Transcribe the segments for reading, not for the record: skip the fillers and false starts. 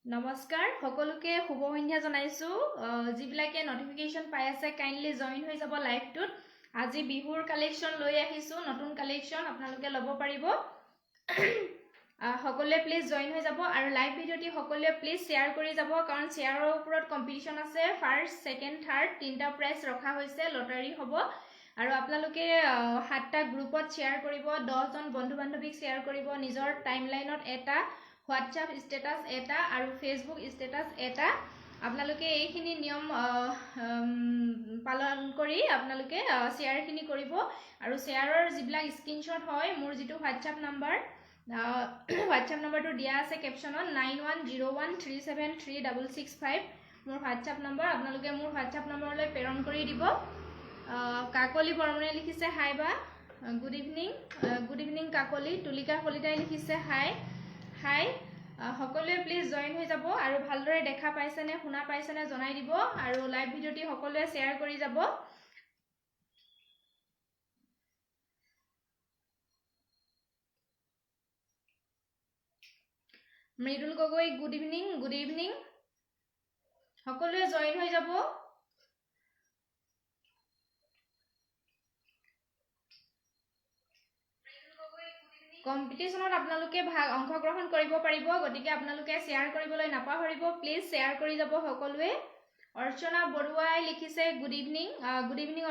নমস্কাৰ সকলোকে শুভ সন্ধ্যা জনাইছো যিবিলাকে নটিফিকেশন পাই আছে কাইন্ডলি জয়েন হৈ যাব লাইভটোত আজি বিহুৰ কালেকশন লৈ আহিছো নতুন কালেকশন আপোনালোকে লব পাৰিব সকলোৱে প্লিজ জয়েন হৈ যাব আৰু লাইভ ভিডিওটি সকলোৱে প্লিজ শেয়াৰ কৰি যাব কাৰণ শেয়াৰৰ ওপৰত কম্পিটিশন আছে ফাৰ্স্ট সেকেন্ড থাৰ্ড তিনটা প্ৰাইজ ৰখা হৈছে লটাৰী হ'ব আৰু আপোনালোকে সাতটা গ্ৰুপত শেয়াৰ কৰিব 10 জন বন্ধু বান্ধৱীক শেয়াৰ কৰিব নিজৰ টাইমলাইনত এটা WhatsApp status eta aru Facebook status eta apnaloke eikhini niyom palan kori apnaloke share khini koribo aru shareor jiblak screenshot hoy mur jitu WhatsApp number to dia ase caption on 9101373665 mur WhatsApp number apnaloke mur WhatsApp number loi preron kori dibo kakoli bormone likhise hi ba good evening kakoli tulika kolitai likhise hi হাই সকলোৱে please join হৈ যাব আৰু ভালদৰে দেখা পাইছে নে শুনা পাইছে নে জনাই দিব আৰু লাইভ ভিডিওটি সকলোৱে শেয়াৰ কৰি যাব মৃদুল গগৈ গুড ইভিনিং সকলোৱে জয়েন হৈ যাব কম্পিটিশনত আপোনালোকে অংশগ্ৰহণ কৰিব পাৰিব গটিকে আপোনালোকে শেয়াৰ কৰিবলৈ নাপাহৰিব প্লিজ শেয়াৰ কৰি যাব সকলোৱে অৰ্চনা বৰুৱাই লিখিছে গুড ইভিনিং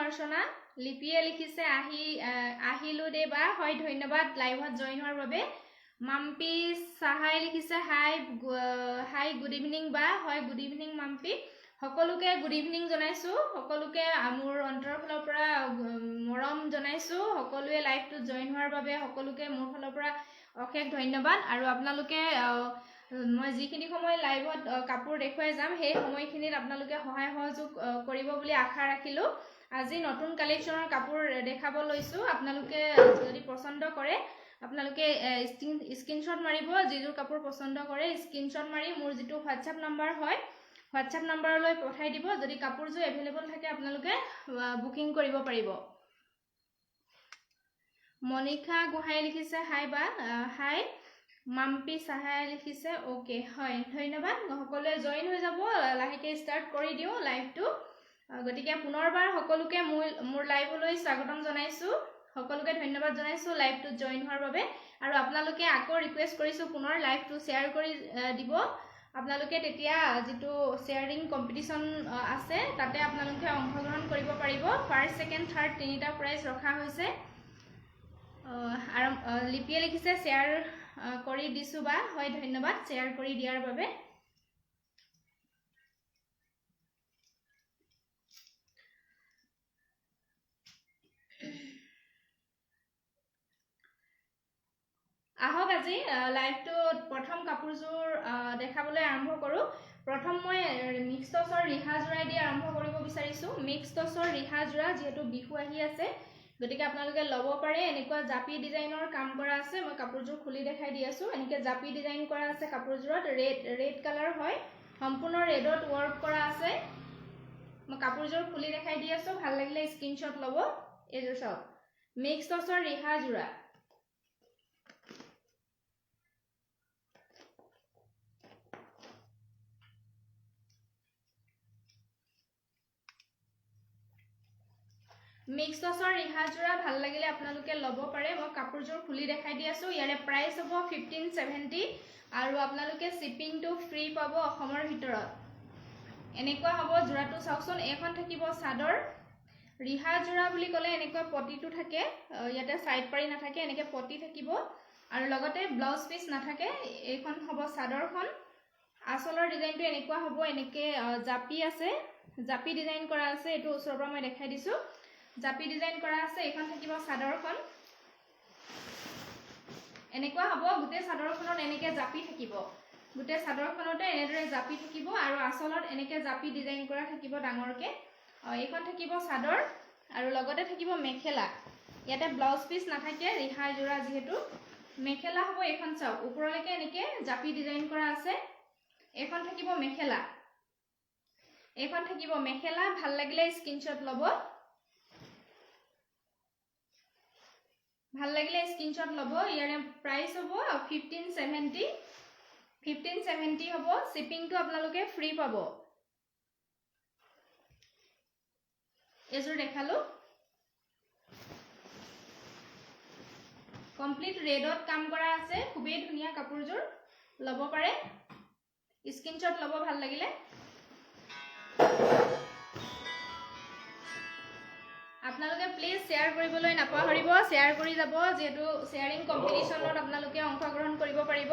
অৰ্চনা লিপিয়ে লিখিছে আহিলো দে বা হয় ধন্যবাদ লাইভত জয়েন হোৱাৰ বাবে মাম্পি সাহাই লিখিছে হাই গুড ইভিনিং বা হয় গুড ইভিনিং মাম্পি সকলোকে গুড ইভিনিং জনাইছো সকলোকে মোৰ অন্তৰৰ ফালৰ পৰা মৰম জনাইছো সকলোৱে লাইভটো জয়েন হোৱাৰ বাবে সকলোকে মোৰ ফালৰ পৰা অশেষ ধন্যবাদ আৰু আপোনালোকে মই যিখিনি সময় লাইভত কাপোৰ দেখুৱাই যাম সেই সময়খিনিত আপোনালোকে সহায় সহযোগ কৰিব বুলি আশা ৰাখিলো আজি নতুন কালেকচনৰ কাপোৰ দেখাব লৈছো আপোনালোকে যদি পছন্দ কৰে আপোনালোকে স্ক্ৰিনশ্বট মাৰিব যিযোৰ কাপোৰ পছন্দ কৰে স্ক্ৰিনশ্বট মাৰি মোৰ যিটো WhatsApp নম্বৰ হয় WhatsApp নম্বৰলৈ পঠাই দিব যদি কাপোৰজো এভেইলেবল থাকে আপোনালোকে বুকিং কৰিব পাৰিব মনিকা গোহাই লিখিছে হাই বা হাই মাম্পি সাহাই লিখিছে ওকে হয় ধন্যবাদ সকলোৱে জয়েন হৈ যাব লাহেকে ষ্টাৰ্ট কৰি দিও লাইভটো গটিকে পুনৰবাৰ সকলোকে মোৰ লাইভলৈ স্বাগতম জনাইছো সকলোকে ধন্যবাদ জনাইছো লাইভটো জয়েন হোৱাৰ বাবে আৰু আপোনালোকে আকৌ ৰিকুৱেষ্ট কৰিছো পুনৰ লাইভটো শেয়াৰ কৰি দিব আপোনালোকে তেতিয়া যেটো শেয়াৰিং কম্পিটিশন আছে তাতে আপোনালোকে অংশগ্ৰহণ কৰিব পাৰিব ফাৰ্স্ট সেকেন্ড থাৰ্ড তিনিটা প্ৰাইজ ৰখা হৈছে আৰু লিপিয়ে লিখিছে শেয়াৰ কৰি দিছো বা হয় ধন্যবাদ শেয়াৰ কৰি দিয়াৰ বাবে আহক আজি লাইভটো প্ৰথম কাপোৰজোৰ দেখাবলৈ আৰম্ভ কৰো প্ৰথম মই মিক্স টছৰ ৰিহা জোৰা দি আৰম্ভ কৰিব বিচাৰিছো মিক্স টছৰ ৰিহা জোৰা যেহেতু বিহু আহি আছে গতিকে আপোনালোকে লব পাৰে এনেকুৱা জাপি ডিজাইনৰ কাম কৰা আছে মই কাপোৰজোৰ খুলি দেখাই দি আছো এনেকে জাপি ডিজাইন কৰা আছে কাপোৰজোৰত ৰেড কালাৰ হয় সম্পূৰ্ণ ৰেডত ওয়াৰ্ক কৰা আছে মই কাপোৰজোৰ খুলি দেখাই দি আছো ভাল লাগিলে স্ক্ৰিনশ্বট লব এজোৰ চাওক মিক্স টছৰ ৰিহা জোৰা মিক্স টছৰ ৰিহা জোৰা ভাল লাগিলে আপোনালোকে লব পাৰে মই কাপোৰজোৰ খুলি দেখাই দি আছো ইয়াৰে প্ৰাইস হ'ব 1570 আৰু আপোনালোকে শিপিং টু ফ্ৰী পাব অসমৰ ভিতৰত এনেকুৱা হ'ব জোৰাটো চাওকচোন এখন থাকিব সাদৰ ৰিহা জোৰা বুলি ক'লে এনেকুৱা পটিটো থাকে ইয়াতে সাইড পাৰি নাথাকে এনেকে পটি থাকিব আৰু লগতে ব্লাউজ পিস নাথাকে এখন হ'ব সাদৰখন আসলৰ ডিজাইনটো এনেকুৱা হ'ব এনেকে জাপি আছে জাপি ডিজাইন কৰা আছে এটো ওচৰৰ পৰা মই দেখাই দিছো জাপি ডিজাইন কৰা আছে এখন থাকিব সাদৰখন এনেকুৱা হ'ব গুটে সাদৰখনত এনেকে জাপি থাকিব গুটে সাদৰখনতে এনেদৰে জাপি থাকিব আৰু আসলত এনেকে জাপি ডিজাইন কৰা থাকিব ডাঙৰকে এখন থাকিব সাদৰ আৰু লগতে থাকিব মেখেলা ইয়াতে ব্লাউজ পিস নাথাকে ৰিহা জোৰা যেহেতু মেখেলা হ'ব এখন চাওক ওপৰলৈকে এনেকে জাপি ডিজাইন কৰা আছে এখন থাকিব মেখেলা এইখন থাকিব মেখেলা ভাল লাগিলে স্ক্ৰিনশ্বট ল'ব ভাল লাগিলে স্ক্ৰিনশ্বট ল'ব ইয়াৰে প্ৰাইস হ'ব 1570 হ'ব শিপিংটো আপোনালোকে ফ্ৰী পাব এজোৰ দেখালো কমপ্লিট ৰেডত কাম কৰা আছে খুবেই ধুনীয়া কাপোৰজোৰ ল'ব পাৰে স্ক্ৰিনশ্বট ল'ব ভাল লাগিলে আপোনালোকে প্লিজ শেয়াৰ কৰিবলৈ নাপাহৰিব শেয়াৰ কৰি যাব যেহেতু শেয়াৰিং কম্পিটিশনত আপোনালোকে অংশগ্ৰহণ কৰিব পাৰিব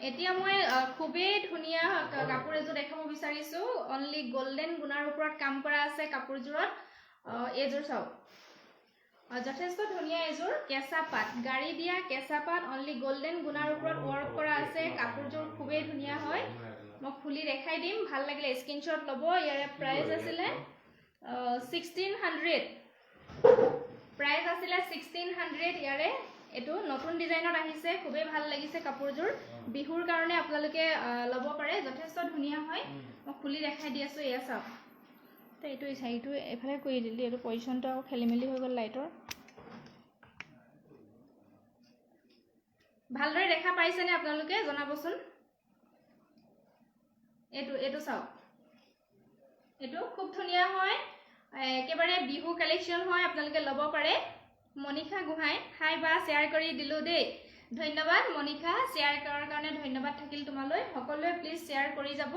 এতিয়া মই খুবেই ধুনীয়া কাপোৰ এজোৰ দেখাব বিচাৰিছো অনলি গোল্ডেন গুণাৰ ওপৰত কাম কৰা আছে কাপোৰজোৰত এজোৰ চাওক যথেষ্ট ধুনীয়া এজোৰ কেঁচা পাট গাড়ী দিয়া কেঁচা পাট অনলি গোল্ডেন গুণাৰ ওপৰত ৱৰ্ক কৰা আছে কাপোৰজোৰ খুবেই ধুনীয়া হয় মই খুলি দেখাই দিম ভাল লাগিলে স্ক্ৰিনশ্বট ল'ব ইয়াৰে প্ৰাইস আছিলে 1600 প্ৰাইস আছিলে 1600 ইয়াৰে এটো নতুন ডিজাইনত আহিছে খুবেই ভাল লাগিছে কাপোৰজোৰ বিহুৰ কাৰণে আপোনালোকে ল'ব পাৰে যথেষ্ট ধুনীয়া হয় মই খুলি দেখাই দি আছো এয়া চাওক তো এইটো সাইডটো এফালে কৰি দিলি এইটো পজিশনটো খেলিমেলি হৈ গ'ল লাইটৰ ভালদৰে দেখা পাইছেনে আপোনালোকে জনাবচোন এইটো চাওক এইটো খুব ধুনীয়া হয় একেবাৰে বিহু কালেকশন হয় আপোনালোকে ল'ব পাৰে মনিকা গুহাই হাই বা শেয়াৰ কৰি দিলো দেই ধন্যবাদ মনিকা শেয়াৰ কৰাৰ কাৰণে ধন্যবাদ থাকিল তোমালৈ সকলোৱে প্লিজ শেয়াৰ কৰি যাব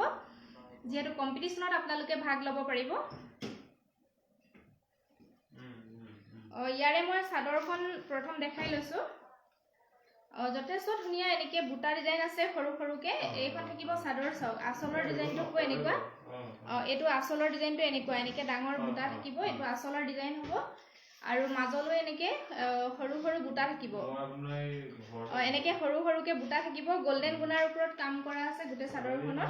যেহেতু কম্পিটিশনত আপোনালোকে ভাগ ল'ব পাৰিব ইয়াৰে মই চাদৰখন প্ৰথম দেখাই লৈছো যথেষ্ট ধুনীয়া এনেকে বুটা ডিজাইন আছে সৰু সৰুকে এইখন থাকিব চাদৰ চাওক আচলৰ ডিজাইনটো কো এনেকুৱা এটো আচলৰ ডিজাইনটো এনেকে ডাঙৰ বুটা থাকিব এটো আচলৰ ডিজাইন হ'ব আৰু মাজলৈ এনেকে সৰু সৰু বুটা থাকিব এনেকে সৰু সৰুকে বুটা থাকিব গোল্ডেন গুণাৰ ওপৰত কাম কৰা আছে গুটে চাদৰখনত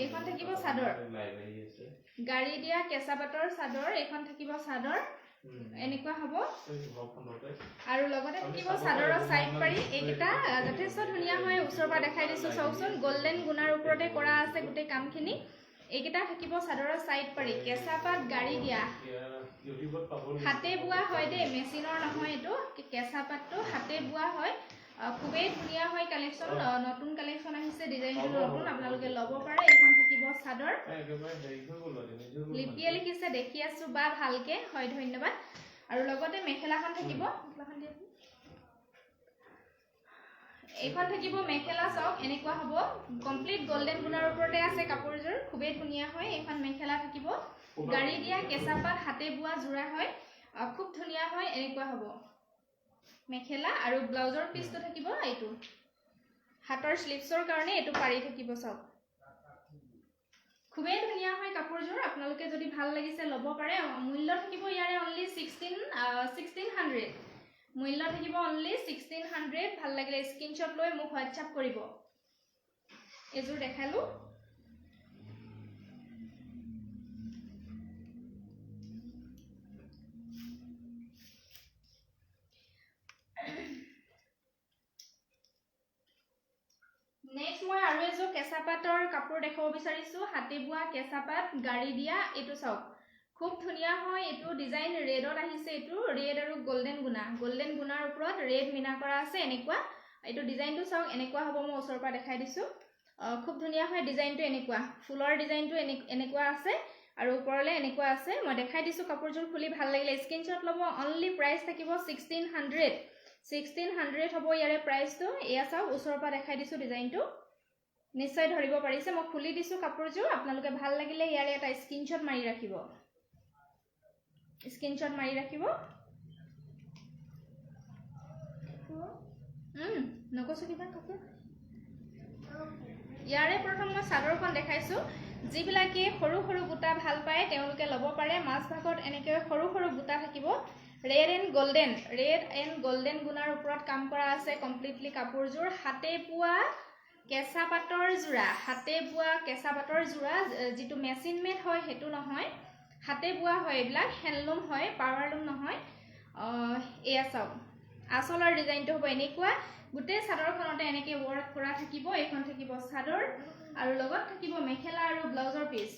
এইখন থাকিব চাদৰ গাড়ী দিয়া কেঁচা পাটৰ চাদৰ এইখন থাকিব চাদৰ এনেকুৱা হ'ব আৰু লগতে থাকিব চাদৰৰ সাইড পাৰি এইটা যথেষ্ট ধুনীয়া হয় ওচৰৰ পৰা দেখাই দিছো চাওকচোন গোল্ডেন গুণাৰ ওপৰতে কৰা আছে গুটে কামখিনি এইকেইটা থাকিব চাদৰৰ সাইড পাৰি কেঁচা পাট গাড়ী দিয়া হাতে বোৱা হয় দে মেচিনৰ নহয় এটো কেঁচা পাটটো হাতে বোৱা হয় খুবেই ধুনীয়া হয় কালেকশন নতুন কালেকশন আহিছে ডিজাইনটো নতুন আপোনালোকে ল'ব পাৰে এইখন থাকিব চাদৰ লিপিয়ে লিখিছে দেখি আছো বা ভালকে হয় ধন্যবাদ আৰু লগতে মেখেলাখন থাকিব এইখন থাকিব মেখেলা চাওক এনেকুৱা হ'ব কমপ্লিট গোল্ডেন গুণাৰ ওপৰতে আছে কাপোৰজোৰ খুবেই ধুনীয়া হয় এইখন মেখেলা থাকিব গাড়ী দিয়া কেঁচা পাট হাতে বোৱা জোৰা হয় খুব ধুনীয়া হয় এনেকুৱা হ'ব মেখেলা আৰু ব্লাউজৰ পিছটো থাকিব এইটো হাতৰ স্লিভছৰ কাৰণে এটো পাৰি থাকিব চাওক খুবেই ধুনীয়া হয় কাপোৰজোৰ আপোনালোকে যদি ভাল লাগিছে ল'ব পাৰে মূল্য থাকিব ইয়াৰে অনলি 1600 মূল্য থাকিব অনলি 1600 ভাল লাগিলে স্ক্ৰিনশ্বট লৈ মোক হোৱাটসঅ্যাপ কৰিব এজোৰ দেখালো নেক্সট মই আৰু এজোৰ কেঁচা পাটৰ কাপোৰ দেখাব বিচাৰিছো হাতে বোৱা কেঁচা পাট গাড়ী দিয়া এটো চাওক খুব ধুনীয়া হয় এটো ডিজাইন ৰেডত আহিছে এটো ৰেড আৰু গোল্ডেন গুণাৰ ওপৰত ৰেড মিনা কৰা আছে এনেকুৱা এটো ডিজাইনটো চাওক এনেকুৱা হ'ব মই ওচৰৰ পৰা দেখাই দিছো খুব ধুনীয়া হয় ডিজাইনটো এনেকুৱা ফুলৰ ডিজাইনটো এনেকুৱা আছে আৰু ওপৰলে এনেকুৱা আছে মই দেখাই দিছো কাপোৰজোৰ খুলি ভাল লাগিলে স্ক্ৰিনশ্বট ল'ব অনলি প্ৰাইস থাকিব 1600 হ'ব ইয়াৰে প্ৰাইসটো এয়া চাওক ওচৰৰ পৰা দেখাই দিছো ডিজাইনটো নিশ্চয় ধৰিব পাৰিছে মই খুলি দিছো কাপোৰজোৰ আপোনালোকে ভাল লাগিলে ইয়াৰে এটা স্ক্ৰিনশ্বট মাৰি ৰাখিব নকছো কিবা কাপোৰ ইয়াৰে প্ৰথম মই চাদৰখন দেখাইছো যিবিলাকে সৰু সৰু বুটা ভাল পায় তেওঁলোকে ল'ব পাৰে মাছ ভাগত এনেকৈ সৰু সৰু বুটা থাকিব ৰেড এণ্ড গোল্ডেন গুণাৰ ওপৰত কাম কৰা আছে কমপ্লিটলি কাপোৰজোৰ হাতে বোৱা কেঁচা পাটৰ জোৰা যিটো মেচিন মেড হয় হেতু নহয় হাতে বোৱা হয় এইবিলাক হ্যান্ডলুম হয় পাৱাৰলুম নহয় এয়া চাওক আচলৰ ডিজাইনটো হ'ব এনেকুৱা গুটে চাদৰখনতে এনেকৈ ৱৰ্ক কৰা থাকিব এইখন থাকিব চাদৰ আৰু লগত থাকিব মেখেলা আৰু ব্লাউজৰ পিস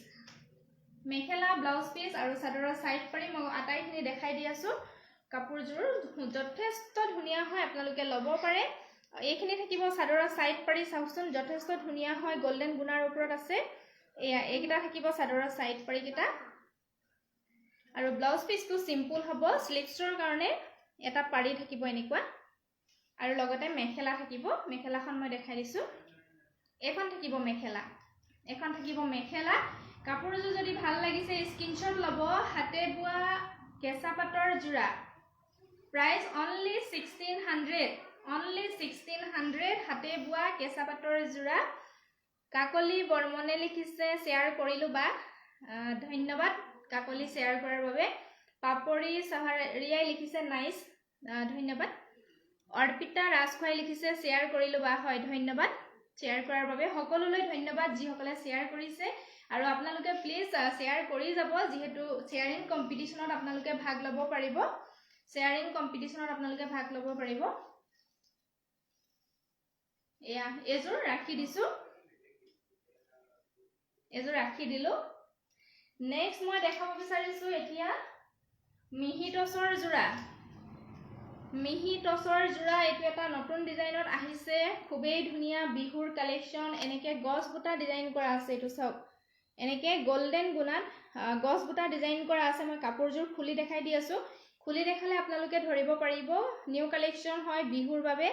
মেখেলা ব্লাউজ পিস আৰু চাদৰৰ সাইড পাৰি মই আটাইখিনি দেখাই দি আছো কাপোৰযোৰ যথেষ্ট ধুনিয়া হয় আপোনালোকে লব পাৰে এইখিনি থাকিব চাদৰৰ সাইড পাৰি চাওকচোন যথেষ্ট ধুনিয়া হয় গোল্ডেন গুণাৰ ওপৰত আছে এয়া এইকেইটা থাকিব চাদৰৰ সাইড পাৰি কেইটা আৰু ব্লাউজ পিসটো সিম্পল হ'ব স্লিভছৰ কাৰণে এটা পাৰি থাকিব এনেকুৱা আৰু লগতে মেখেলা থাকিব মেখেলাখন মই দেখাই দিছো এখন থাকিব মেখেলা কাপোৰযোৰ যদি ভাল লাগিছে স্ক্ৰিনশ্বট লব হাতে বোৱা কেঁচা পাটৰ জোৰা প্ৰাইস only 1600 হাতে বোৱা কেঁচা পাটৰ জোৰা কাকলি বৰ্মনে লিখিছে শেয়াৰ কৰিলো বা ধন্যবাদ কাকলি শেয়াৰ কৰাৰ বাবে পাপৰি সাহাৰিয়াই লিখিছে নাইস ধন্যবাদ অৰ্পিতা ৰাজখোৱাই লিখিছে শেয়াৰ কৰিলো বা হয় ধন্যবাদ শেয়াৰ কৰাৰ বাবে সকলোলৈ ধন্যবাদ যি সকলে শেয়াৰ কৰিছে আৰু আপোনালোকে প্লিজ শেয়াৰ কৰি যাব যেহেতু শেয়াৰিং কম্পিটিশনত আপোনালোকে ভাগ ল'ব পাৰিব এয়া এজোৰ ৰাখি দিছো নেক্সট মই দেখাব বিচাৰিছো এতিয়া মিহি টছৰ জোৰা এইটো এটা নতুন ডিজাইনত আহিছে খুবেই ধুনিয়া বিহুৰ কালেকশন এনেকে গছ বুটা ডিজাইন কৰা আছে এইটো সব এনেকে গোল্ডেন গুণাত গছ বুটা ডিজাইন কৰা আছে মই কাপোৰযোৰ খুলি দেখাই দি আছো খুলি দেখালে আপোনালোকে ধৰিব পাৰিব নিউ কালেকশন হয় বিহুৰ বাবে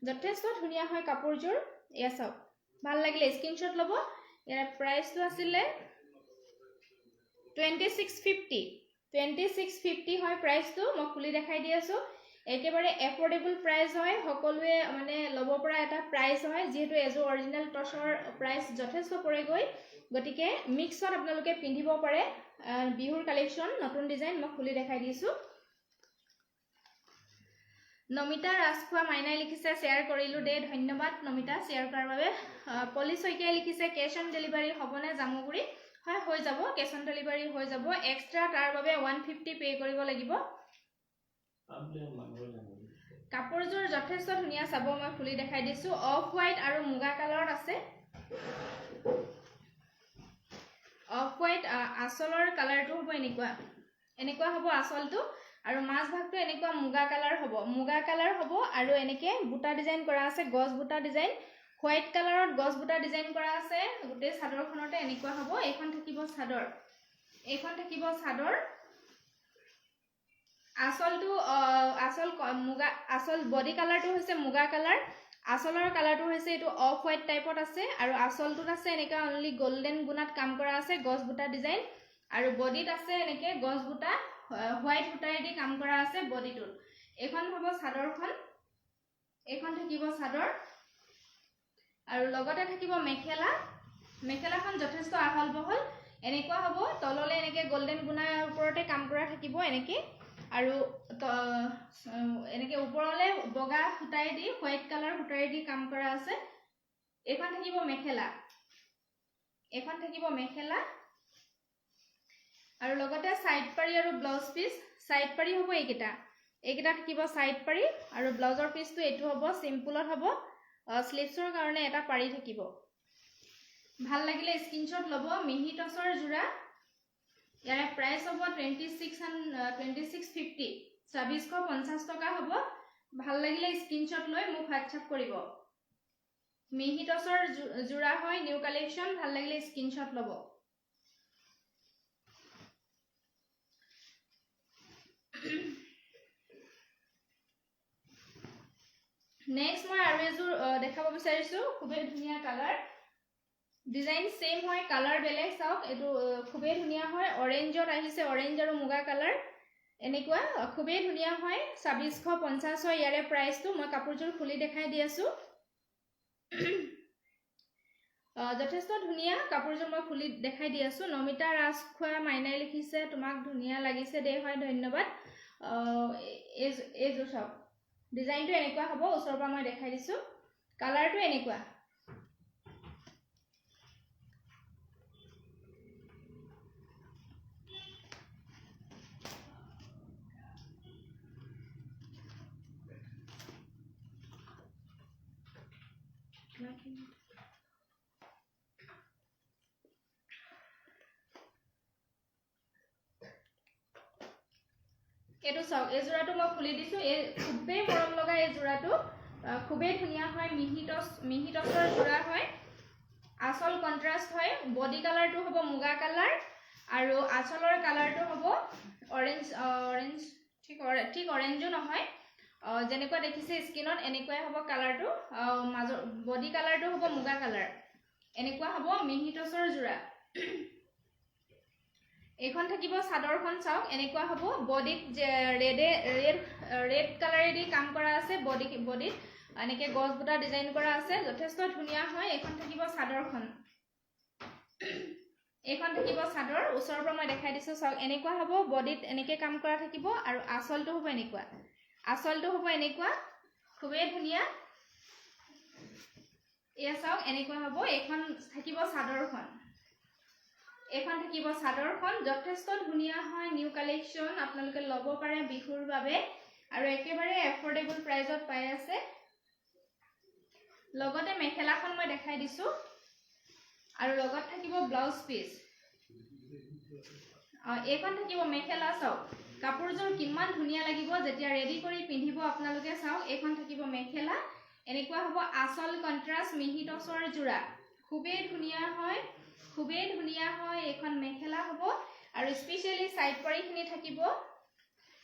যথেষ্ট ধুনিয়া হয় কাপোৰযোৰ এয়া সব ভাল লাগিলে স্ক্ৰিনশ্বট লব ইয়াৰ প্ৰাইসটো আছিল 2650 হয় প্ৰাইসটো মই খুলি দেখাই দি আছো একেবাৰে এফোৰ্ডেবল প্ৰাইস হয় সকলোৱে মানে লব পৰা এটা প্ৰাইস হয় যেহেতু এজো অৰিজিনাল টছৰ প্ৰাইস যথেষ্ট পৰে গৈ গটিকে মিক্সত আপোনালোকে পিন্ধিব পাৰে বিহুৰ কালেকশন নতুন ডিজাইন মই খুলি দেখাই দিছো নমিতা ৰাজখোৱা মাইনাই লিখিছে শেয়াৰ কৰিলো দে ধন্যবাদ নমিতা শেয়াৰ কৰাৰ বাবে পলিচ হৈকে লিখিছে কেশ অন ডেলিভাৰী হবনে জামুগুৰি হয় হৈ যাব কেশ অন ডেলিভাৰী হৈ যাব এক্সট্ৰা তাৰ বাবে 150 পে কৰিব লাগিব কাপোৰযোৰ যথেষ্ট ধুনিয়া চাব মই খুলি দেখাই দিছো অফ হোৱাইট আৰু মুগা কালাৰত আছে অফ হোৱাইট আসলৰ কালাৰটো হ'ব এনেকুৱা হ'ব আসলটো আৰু মাছ ভাগটো এনেকুৱা মুগা কালাৰ হ'ব আৰু এনেকে বুটা ডিজাইন কৰা আছে গছ বুটা ডিজাইন হোৱাইট কালাৰত গছ বুটা ডিজাইন কৰা আছে গোটে চাদৰখনতে এনেকুৱা হ'ব এইখন থাকিব চাদৰ আসল বডি কালাৰটো হৈছে মুগা কালাৰ আসলৰ কালাৰটো হৈছে এটো অফ হোৱাইট টাইপত আছে আৰু আসলটোত আছে এনেকা অনলি গোল্ডেন গুণাত কাম কৰা আছে গছ বুটা ডিজাইন আৰু বডিত আছে এনেকে গছ বুটা হোৱাইট বুটাৰে দি কাম কৰা আছে বডিটোত এখন হ'ব চাদৰখন এখন থাকিব চাদৰ আৰু লগতে থাকিব মেখেলাখন যথেষ্ট আহল বহল এনেকুৱা হ'ব তললে এনেকে গোল্ডেন গুণাৰ ওপৰতে কাম কৰা থাকিব এনেকে আৰু এনেকে ওপৰলে বগা ফুটাই দি হোৱাইট কালাৰ ফুটাই দি কাম কৰা আছে এখন থাকিব মেখেলা আৰু লগতে সাইড পাৰি আৰু ব্লাউজ পিস সাইড পাৰি হ'ব এইকেইটা থাকিব সাইড পাৰি আৰু ব্লাউজৰ পিসটো এটো হ'ব সিম্পলত হ'ব স্লিভছৰ কাৰণে এটা পাৰি থাকিব ভাল লাগিলে স্ক্ৰিনশ্বট লব মিহি টছৰ জোৰা ইয়াৰ প্ৰাইস হ'ব 2650 2650 টকা হ'ব ভাল লাগিলে স্ক্ৰিনশ্বট লৈ মোক হোৱাটসএপ কৰিব মিহি টছৰ জোৰা হয় নিউ কালেকশন ভাল লাগিলে স্ক্ৰিনশ্বট লব নেক্সট মই আৰু এজোৰ দেখাব বিচাৰিছো খুবেই ধুনিয়া কালাৰ ডিজাইন সেম হয় কালাৰ বেলেগ চাওক এটো খুবেই ধুনিয়া হয় অৰেঞ্জত আহিছে অৰেঞ্জ আৰু মুগা কালাৰ এনেকুৱা খুবেই ধুনিয়া হয় 2650 হয় ইয়াৰে প্ৰাইসটো মই কাপোৰযোৰ খুলি দেখাই দি আছো যথেষ্ট ধুনিয়া কাপোৰযোৰ মই খুলি দেখাই দি আছো নমিতা ৰাজখোৱা মাইনাই লিখিছে তোমাক ধুনিয়া লাগিছে দে হয় ধন্যবাদ এজো সব ডিজাইনটো এনেকুৱা হ'ব ওচৰৰ পৰা মই দেখাই দিছো কালাৰটো এনেকুৱা এইটো চাওক এই জোড়াটো মই খুলি দিছো এই খুবেই মৰম লগা এই জোড়াটো খুবেই ধুনীয়া হয় মিহিটছৰ জোড়া হয় আসল কন্ট্ৰাষ্ট হয় বডি কালাৰটো হ'ব মুগা কালাৰ আৰু আসলৰ কালাৰটো হ'ব অৰেঞ্জ ঠিক অৰেঞ্জো নহয় যেনেকুৱা দেখিছে স্কিনত এনেকুৱাই হ'ব কালাৰটো মাজৰ বডি কালাৰটো হ'ব মুগা কালাৰ এনেকুৱা হ'ব মিহিটছৰ জোড়া এখন থাকিব চাদৰখন চাওক এনেকুৱা হ'ব বডিত ৰেড কালাৰেদি কাম কৰা আছে বডিত এনেকে গছ বুটা ডিজাইন কৰা আছে যথেষ্ট ধুনীয়া হয় এখন থাকিব চাদৰখন এখন থাকিব চাদৰ ওচৰৰ পৰা মই দেখাই দিছো চাওক এনেকুৱা হ'ব বডিত এনেকে কাম কৰা থাকিব আৰু আসলটো হ'ব এনেকুৱা খুবেই ধুনীয়া এয়া চাওক এনেকুৱা হ'ব এখন থাকিব চাদৰখন যথেষ্ট ধুনীয়া হয় নিউ কালেকশন আপোনালোকে ল'ব পাৰে বিহুৰ বাবে আৰু একেবাৰে এফৰ্ডেবল প্ৰাইজত পাই আছে লগতে মেখেলাখন মই দেখাই দিছো আৰু লগত থাকিব ব্লাউজ পিস এইখন থাকিব মেখেলা চাওক কাপোৰযোৰ কিমান ধুনীয়া লাগিব যেতিয়া ৰেডি কৰি পিন্ধিব আপোনালোকে চাওক এইখন থাকিব মেখেলা এনেকুৱা হ'ব আসল কন্ট্ৰাষ্ট মিহিটছৰ জোড়া খুবেই ধুনীয়া হয় এখন মেখেলা হ'ব আৰু স্পেশালি সাইড পাৰিখিনি থাকিব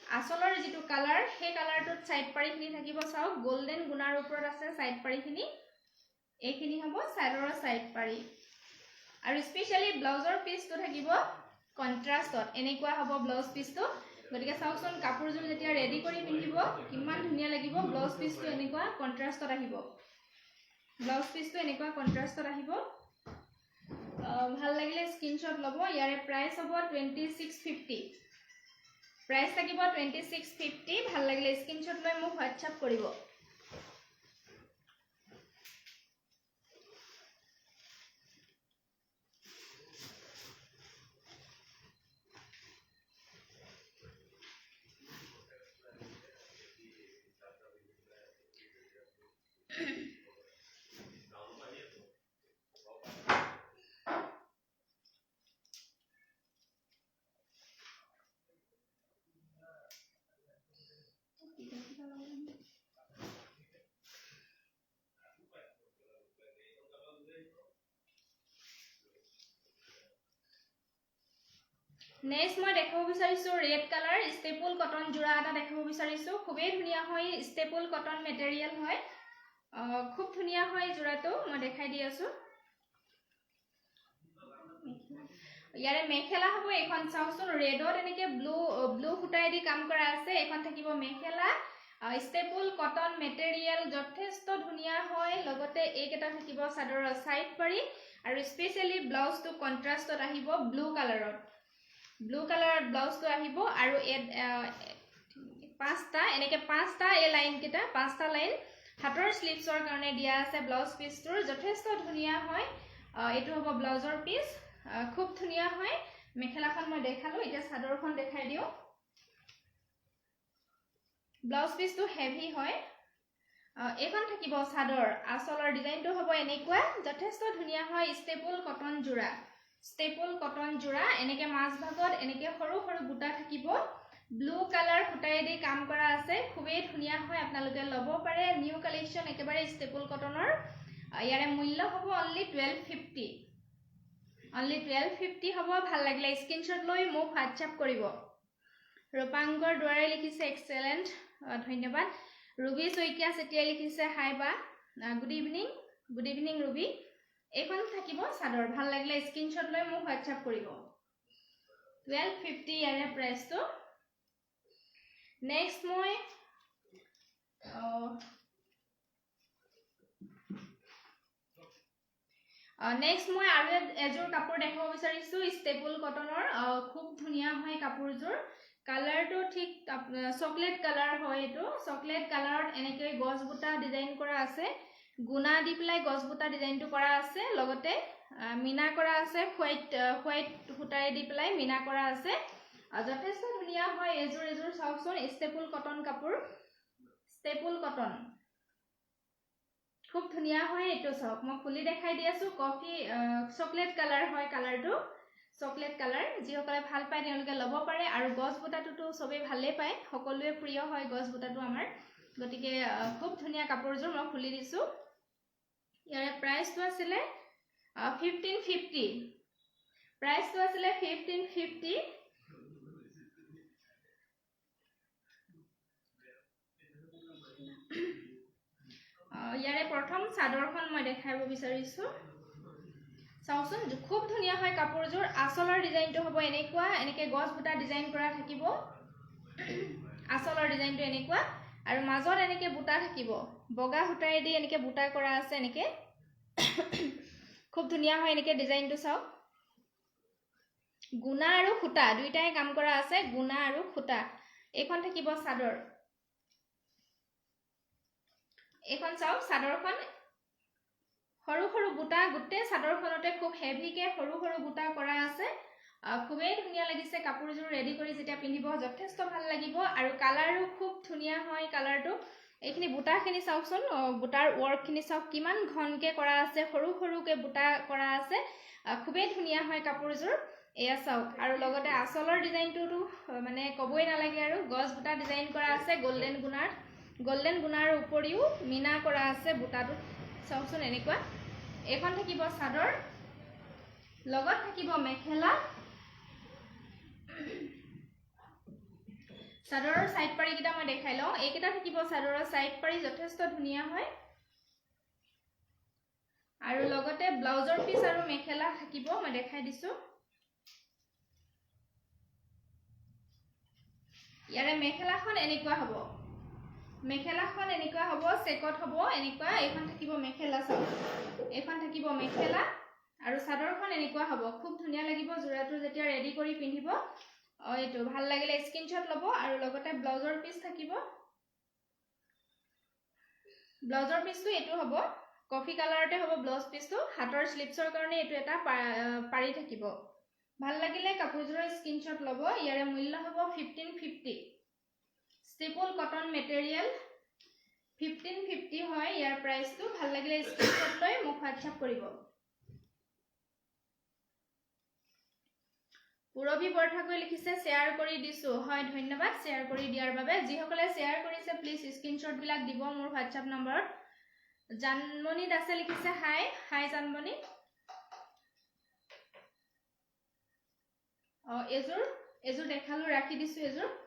আসলৰ যেটো কালাৰ সেই কালাৰটোত সাইড পাৰিখিনি থাকিব চাওক গোল্ডেন গুণাৰ ওপৰত আছে সাইড পাৰিখিনি এইখিনি হ'ব সাইডৰ সাইড পাৰি আৰু স্পেশালি ব্লাউজৰ পিসটো থাকিব কন্ট্ৰাষ্টত এনেকুৱা হ'ব ব্লাউজ পিসটো গতিকে চাওকচোন কাপোৰযোৰ যেতিয়া ৰেডি কৰি পিন্ধিব কিমান ধুনীয়া লাগিব ব্লাউজ পিসটো এনেকুৱা কন্ট্ৰাষ্টত আহিব ভাল লাগিলে স্ক্ৰিনশ্বট ল'ব ইয়াৰে প্ৰাইস হ'ব 2650 প্ৰাইস থাকিব 2650 ভাল লাগিলে স্ক্ৰিনশ্বট লৈ মোক হোৱাটসএপ কৰিব নেক্সট মই দেখাব বিচাৰিছো ৰেড কালাৰ ষ্টেপল কটন জোড়া এটা দেখাব বিচাৰিছো খুবেই ধুনীয়া হয় ষ্টেপল কটন মেটেৰিয়েল হয় খুব ধুনীয়া হয় জোড়াটো মই দেখাই দি আছো ইয়াৰে মেখেলা হ'ব এখন চাওচোন ৰেডত এনেকে ব্লু ফুটাইদি কাম কৰা আছে এখন থাকিব মেখেলা ষ্টেপল কটন মেটেৰিয়েল যথেষ্ট ধুনীয়া হয় লগতে এইকেটা থাকিব চাদৰৰ সাইড পাৰি আৰু স্পেশালি ব্লাউজটো কন্ট্ৰাষ্টত আহিব ব্লু কালাৰত ব্লাউজটো আহিব আৰু পাঁচটা এই লাইন কেটা পাঁচটা লাইন হাতৰ স্লিভছৰ কাৰণে দিয়া আছে ব্লাউজ পিসটোৰ যথেষ্ট ধুনীয়া হয় এটো হ'ব ব্লাউজৰ পিস খুব ধুনীয়া হয় মেখেলাখন মই দেখালো এতিয়া চাদৰখন দেখাই দিও ব্লাউজ পিসটো হেভি হয় এখন থাকিব চাদৰ আসলৰ ডিজাইনটো হ'ব এনেকুৱা যথেষ্ট ধুনীয়া হয় ষ্টেপল কটন জোড়া এনেকে মাছ ভাগত এনেকে সৰু সৰু বুটা থাকিব ব্লু কালাৰ ফুটাইদি কাম কৰা আছে খুবেই ধুনীয়া হয় আপোনালোকে ল'ব পাৰে নিউ কালেকশন একেবাৰে ষ্টেপল কটনৰ ইয়াৰে মূল্য হ'ব অনলি 1250 হ'ব ভাল লাগিলে স্ক্ৰিনশ্বট লৈ মোক হোৱাটসএপ কৰিব ৰূপাংকৰ দুৱাৰে লিখিছে এক্সেলেন্ট ধন্যবাদ ৰুবি শইকীয়া সেটিয়া লিখিছে হাই বা গুড ইভিনিং ৰুবি এখন থাকিব চাদৰ ভাল লাগিলে স্ক্ৰিনশ্বট লৈ মোক হোৱাটসএপ কৰিব 1250 ইয়াৰে প্ৰাইসটো নেক্সট মই আৰু এযোৰ কাপোৰ দেখাব বিচাৰিছো ষ্টেপল কটনৰ খুব ধুনীয়া হয় কাপোৰযোৰ কালাৰটো ঠিক চকলেট কালাৰ হয় এটো চকলেট কালাৰত এনেকৈ গছ বুটা ডিজাইন কৰা আছে গুণা দি পেলাই গছ বুটা ডিজাইনটো কৰা আছে লগতে মিনা কৰা আছে হোৱাইট ফুটাই দি পেলাই মিনা কৰা আছে যথেষ্ট ধুনীয়া হয় এযোৰ চাওকচোন ষ্টেপল কটন কাপোৰ ষ্টেপল কটন খুব ধুনীয়া হয় এটো চাওক মই খুলি দেখাই দি আছো কফি চকলেট কালাৰ হয় কালাৰটো চকলেট কালাৰ যিসকলে ভাল পায় তেওঁলোকে ল'ব পাৰে আৰু গছ বুটাটোতো সবেই ভালেই পায় সকলোৱে প্ৰিয় হয় গছ বুটাটো আমাৰ গতিকে খুব ধুনীয়া কাপোৰযোৰ মই খুলি দিছো ইয়াৰে প্ৰাইচটো আছিল 1550 প্ৰাইচটো আছিল 1550 ইয়াৰে প্ৰথম চাদৰখন মই দেখাব বিচাৰিছো চাওচোন খুব ধুনীয়া হয় কাপোৰযোৰ আসলৰ ডিজাইনটো হ'ব এনেকুৱা এনেকে গছ বুটা ডিজাইন কৰা থাকিব আসলৰ ডিজাইনটো এনেকুৱা আৰু মাজত এনেকে বুটা থাকিব বগা সূতাৰে দি এনেকে বুটা কৰা আছে এনেকে খুব ধুনীয়া হয় এনেকে ডিজাইনটো চাও গুণা আৰু খুটা দুইটাই কাম কৰা আছে গুণা আৰু খুটা এখন থাকিব চাদৰ এখন চাও চাদৰখন সৰু সৰু বুটা গুটে চাদৰখনতে খুব হেভিকে সৰু সৰু বুটা কৰা আছে খুবেই ধুনীয়া লাগিছে কাপোৰযোৰ ৰেডি কৰি যেতিয়া পিন্ধিব যথেষ্ট ভাল লাগিব আৰু কালাৰো খুব ধুনীয়া হয় কালাৰটো এইখিনি বুটাখিনি চাওকচোন বুটাৰ ওয়াৰ্কখিনি চাওক কিমান ঘনকে কৰা আছে সৰু সৰুকে বুটা কৰা আছে খুবেই ধুনীয়া হয় কাপোৰযোৰ এয়া চাওক আৰু লগতে আসলৰ ডিজাইনটো মানে কবই নালাগে আৰু গছ বুটা ডিজাইন কৰা আছে গোল্ডেন গুণাৰ উপৰিও মিনা কৰা আছে বুটাটো চাওকচোন এনেকুৱা এখন থাকিব চাদৰ লগত থাকিব মেখেলা চাদৰৰ সাইড পাৰি কিটা মই দেখাই লওঁ এইকেইটা থাকিব চাদৰৰ সাইড পাৰি যথেষ্ট ধুনীয়া হয় আৰু লগতে ব্লাউজৰ পিস আৰু মেখেলা থাকিব মই দেখাই দিছো ইয়াৰে মেখেলাখন এনেকুৱা হ'ব চেকট হ'ব এনেকুৱা এখন থাকিব মেখেলা চাও এখন থাকিব মেখেলা আৰু চাদৰখন এনেকুৱা হ'ব খুব ধুনীয়া লাগিব জোৰাটো যেতিয়া ৰেডি কৰি পিন্ধিব এইটো ভাল লাগিলে স্ক্ৰিনশ্বট ল'ব আৰু লগতে ব্লাউজৰ পিস থাকিব ব্লাউজৰ পিসটো এটো হ'ব কফি কালাৰতে হ'ব ব্লাউজ পিসটো হাতৰ স্লিপছৰ কাৰণে এটো এটা পাৰি থাকিব ভাল লাগিলে কাপোৰযোৰৰ স্ক্ৰিনশ্বট ল'ব ইয়াৰে মূল্য হ'ব 1550 ষ্টেপল কটন মেটেৰিয়েল 1550 হয় ইয়াৰ প্ৰাইসটো ভাল লাগিলে স্ক্ৰিনশ্বট লৈ মোক WhatsApp কৰিব পুৰবি বৰঠাকৈ লিখিছে শেয়াৰ কৰি দিছো হয় ধন্যবাদ শেয়াৰ কৰি দিয়াৰ বাবে যিসকলে শেয়াৰ কৰিছে প্লিজ স্ক্ৰিনশ্বট বিলাক দিব মোৰ WhatsApp নম্বৰত জানমণি দাসে লিখিছে হাই জানমণি এজোৰ দেখালো ৰাখি দিছো এজোৰ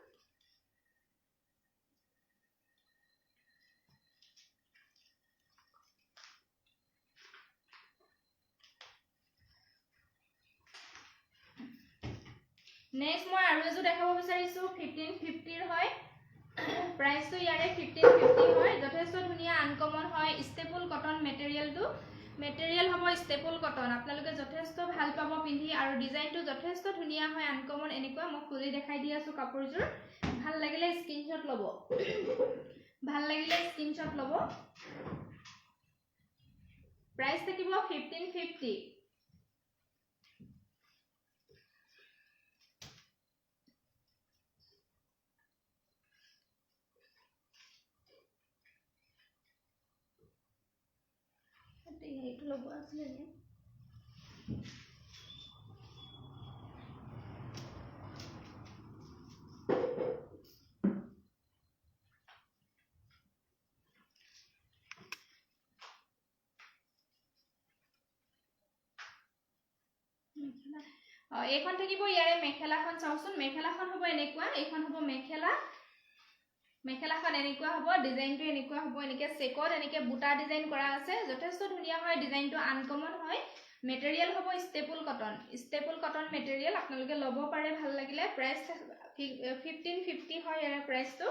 নেক্সট মই আৰু এজোৰ দেখাব বিচাৰিছো 1550 ৰ হয় প্ৰাইসটো ইয়াৰে 1550 হয় যথেষ্ট ধুনীয়া আনকমন হয় ষ্টেপল কটন মেটেৰিয়েল হ'ব ষ্টেপল কটন আপোনালোকে যথেষ্ট ভাল পাব পিন্ধি আৰু ডিজাইনটো যথেষ্ট ধুনীয়া হয় আনকমন এনেকুৱা মই খুলি দেখাই দি আছো কাপোৰযোৰ ভাল লাগিলে স্ক্ৰিনশ্বট ল'ব প্ৰাইস থাকিব 1550 এইটো লব আছে নে এইখন থাকিব ইয়াৰে মেখেলাখন চাওচোন মেখেলাখন হ'ব এনেকুৱা এইখন হ'ব মেখেলাখন এনেকুৱা হ'ব ডিজাইনটো এনেকুৱা হ'ব এনেকে চেকত এনেকে বুটা ডিজাইন কৰা আছে যথেষ্ট ধুনীয়া হয় ডিজাইনটো আনকমন হয় মেটেৰিয়েল হ'ব ষ্টেপল কটন মেটেৰিয়েল আপোনালোকে ল'ব পাৰে ভাল লাগিলে প্ৰাইস 1550 হয় ইয়াৰ প্ৰাইসটো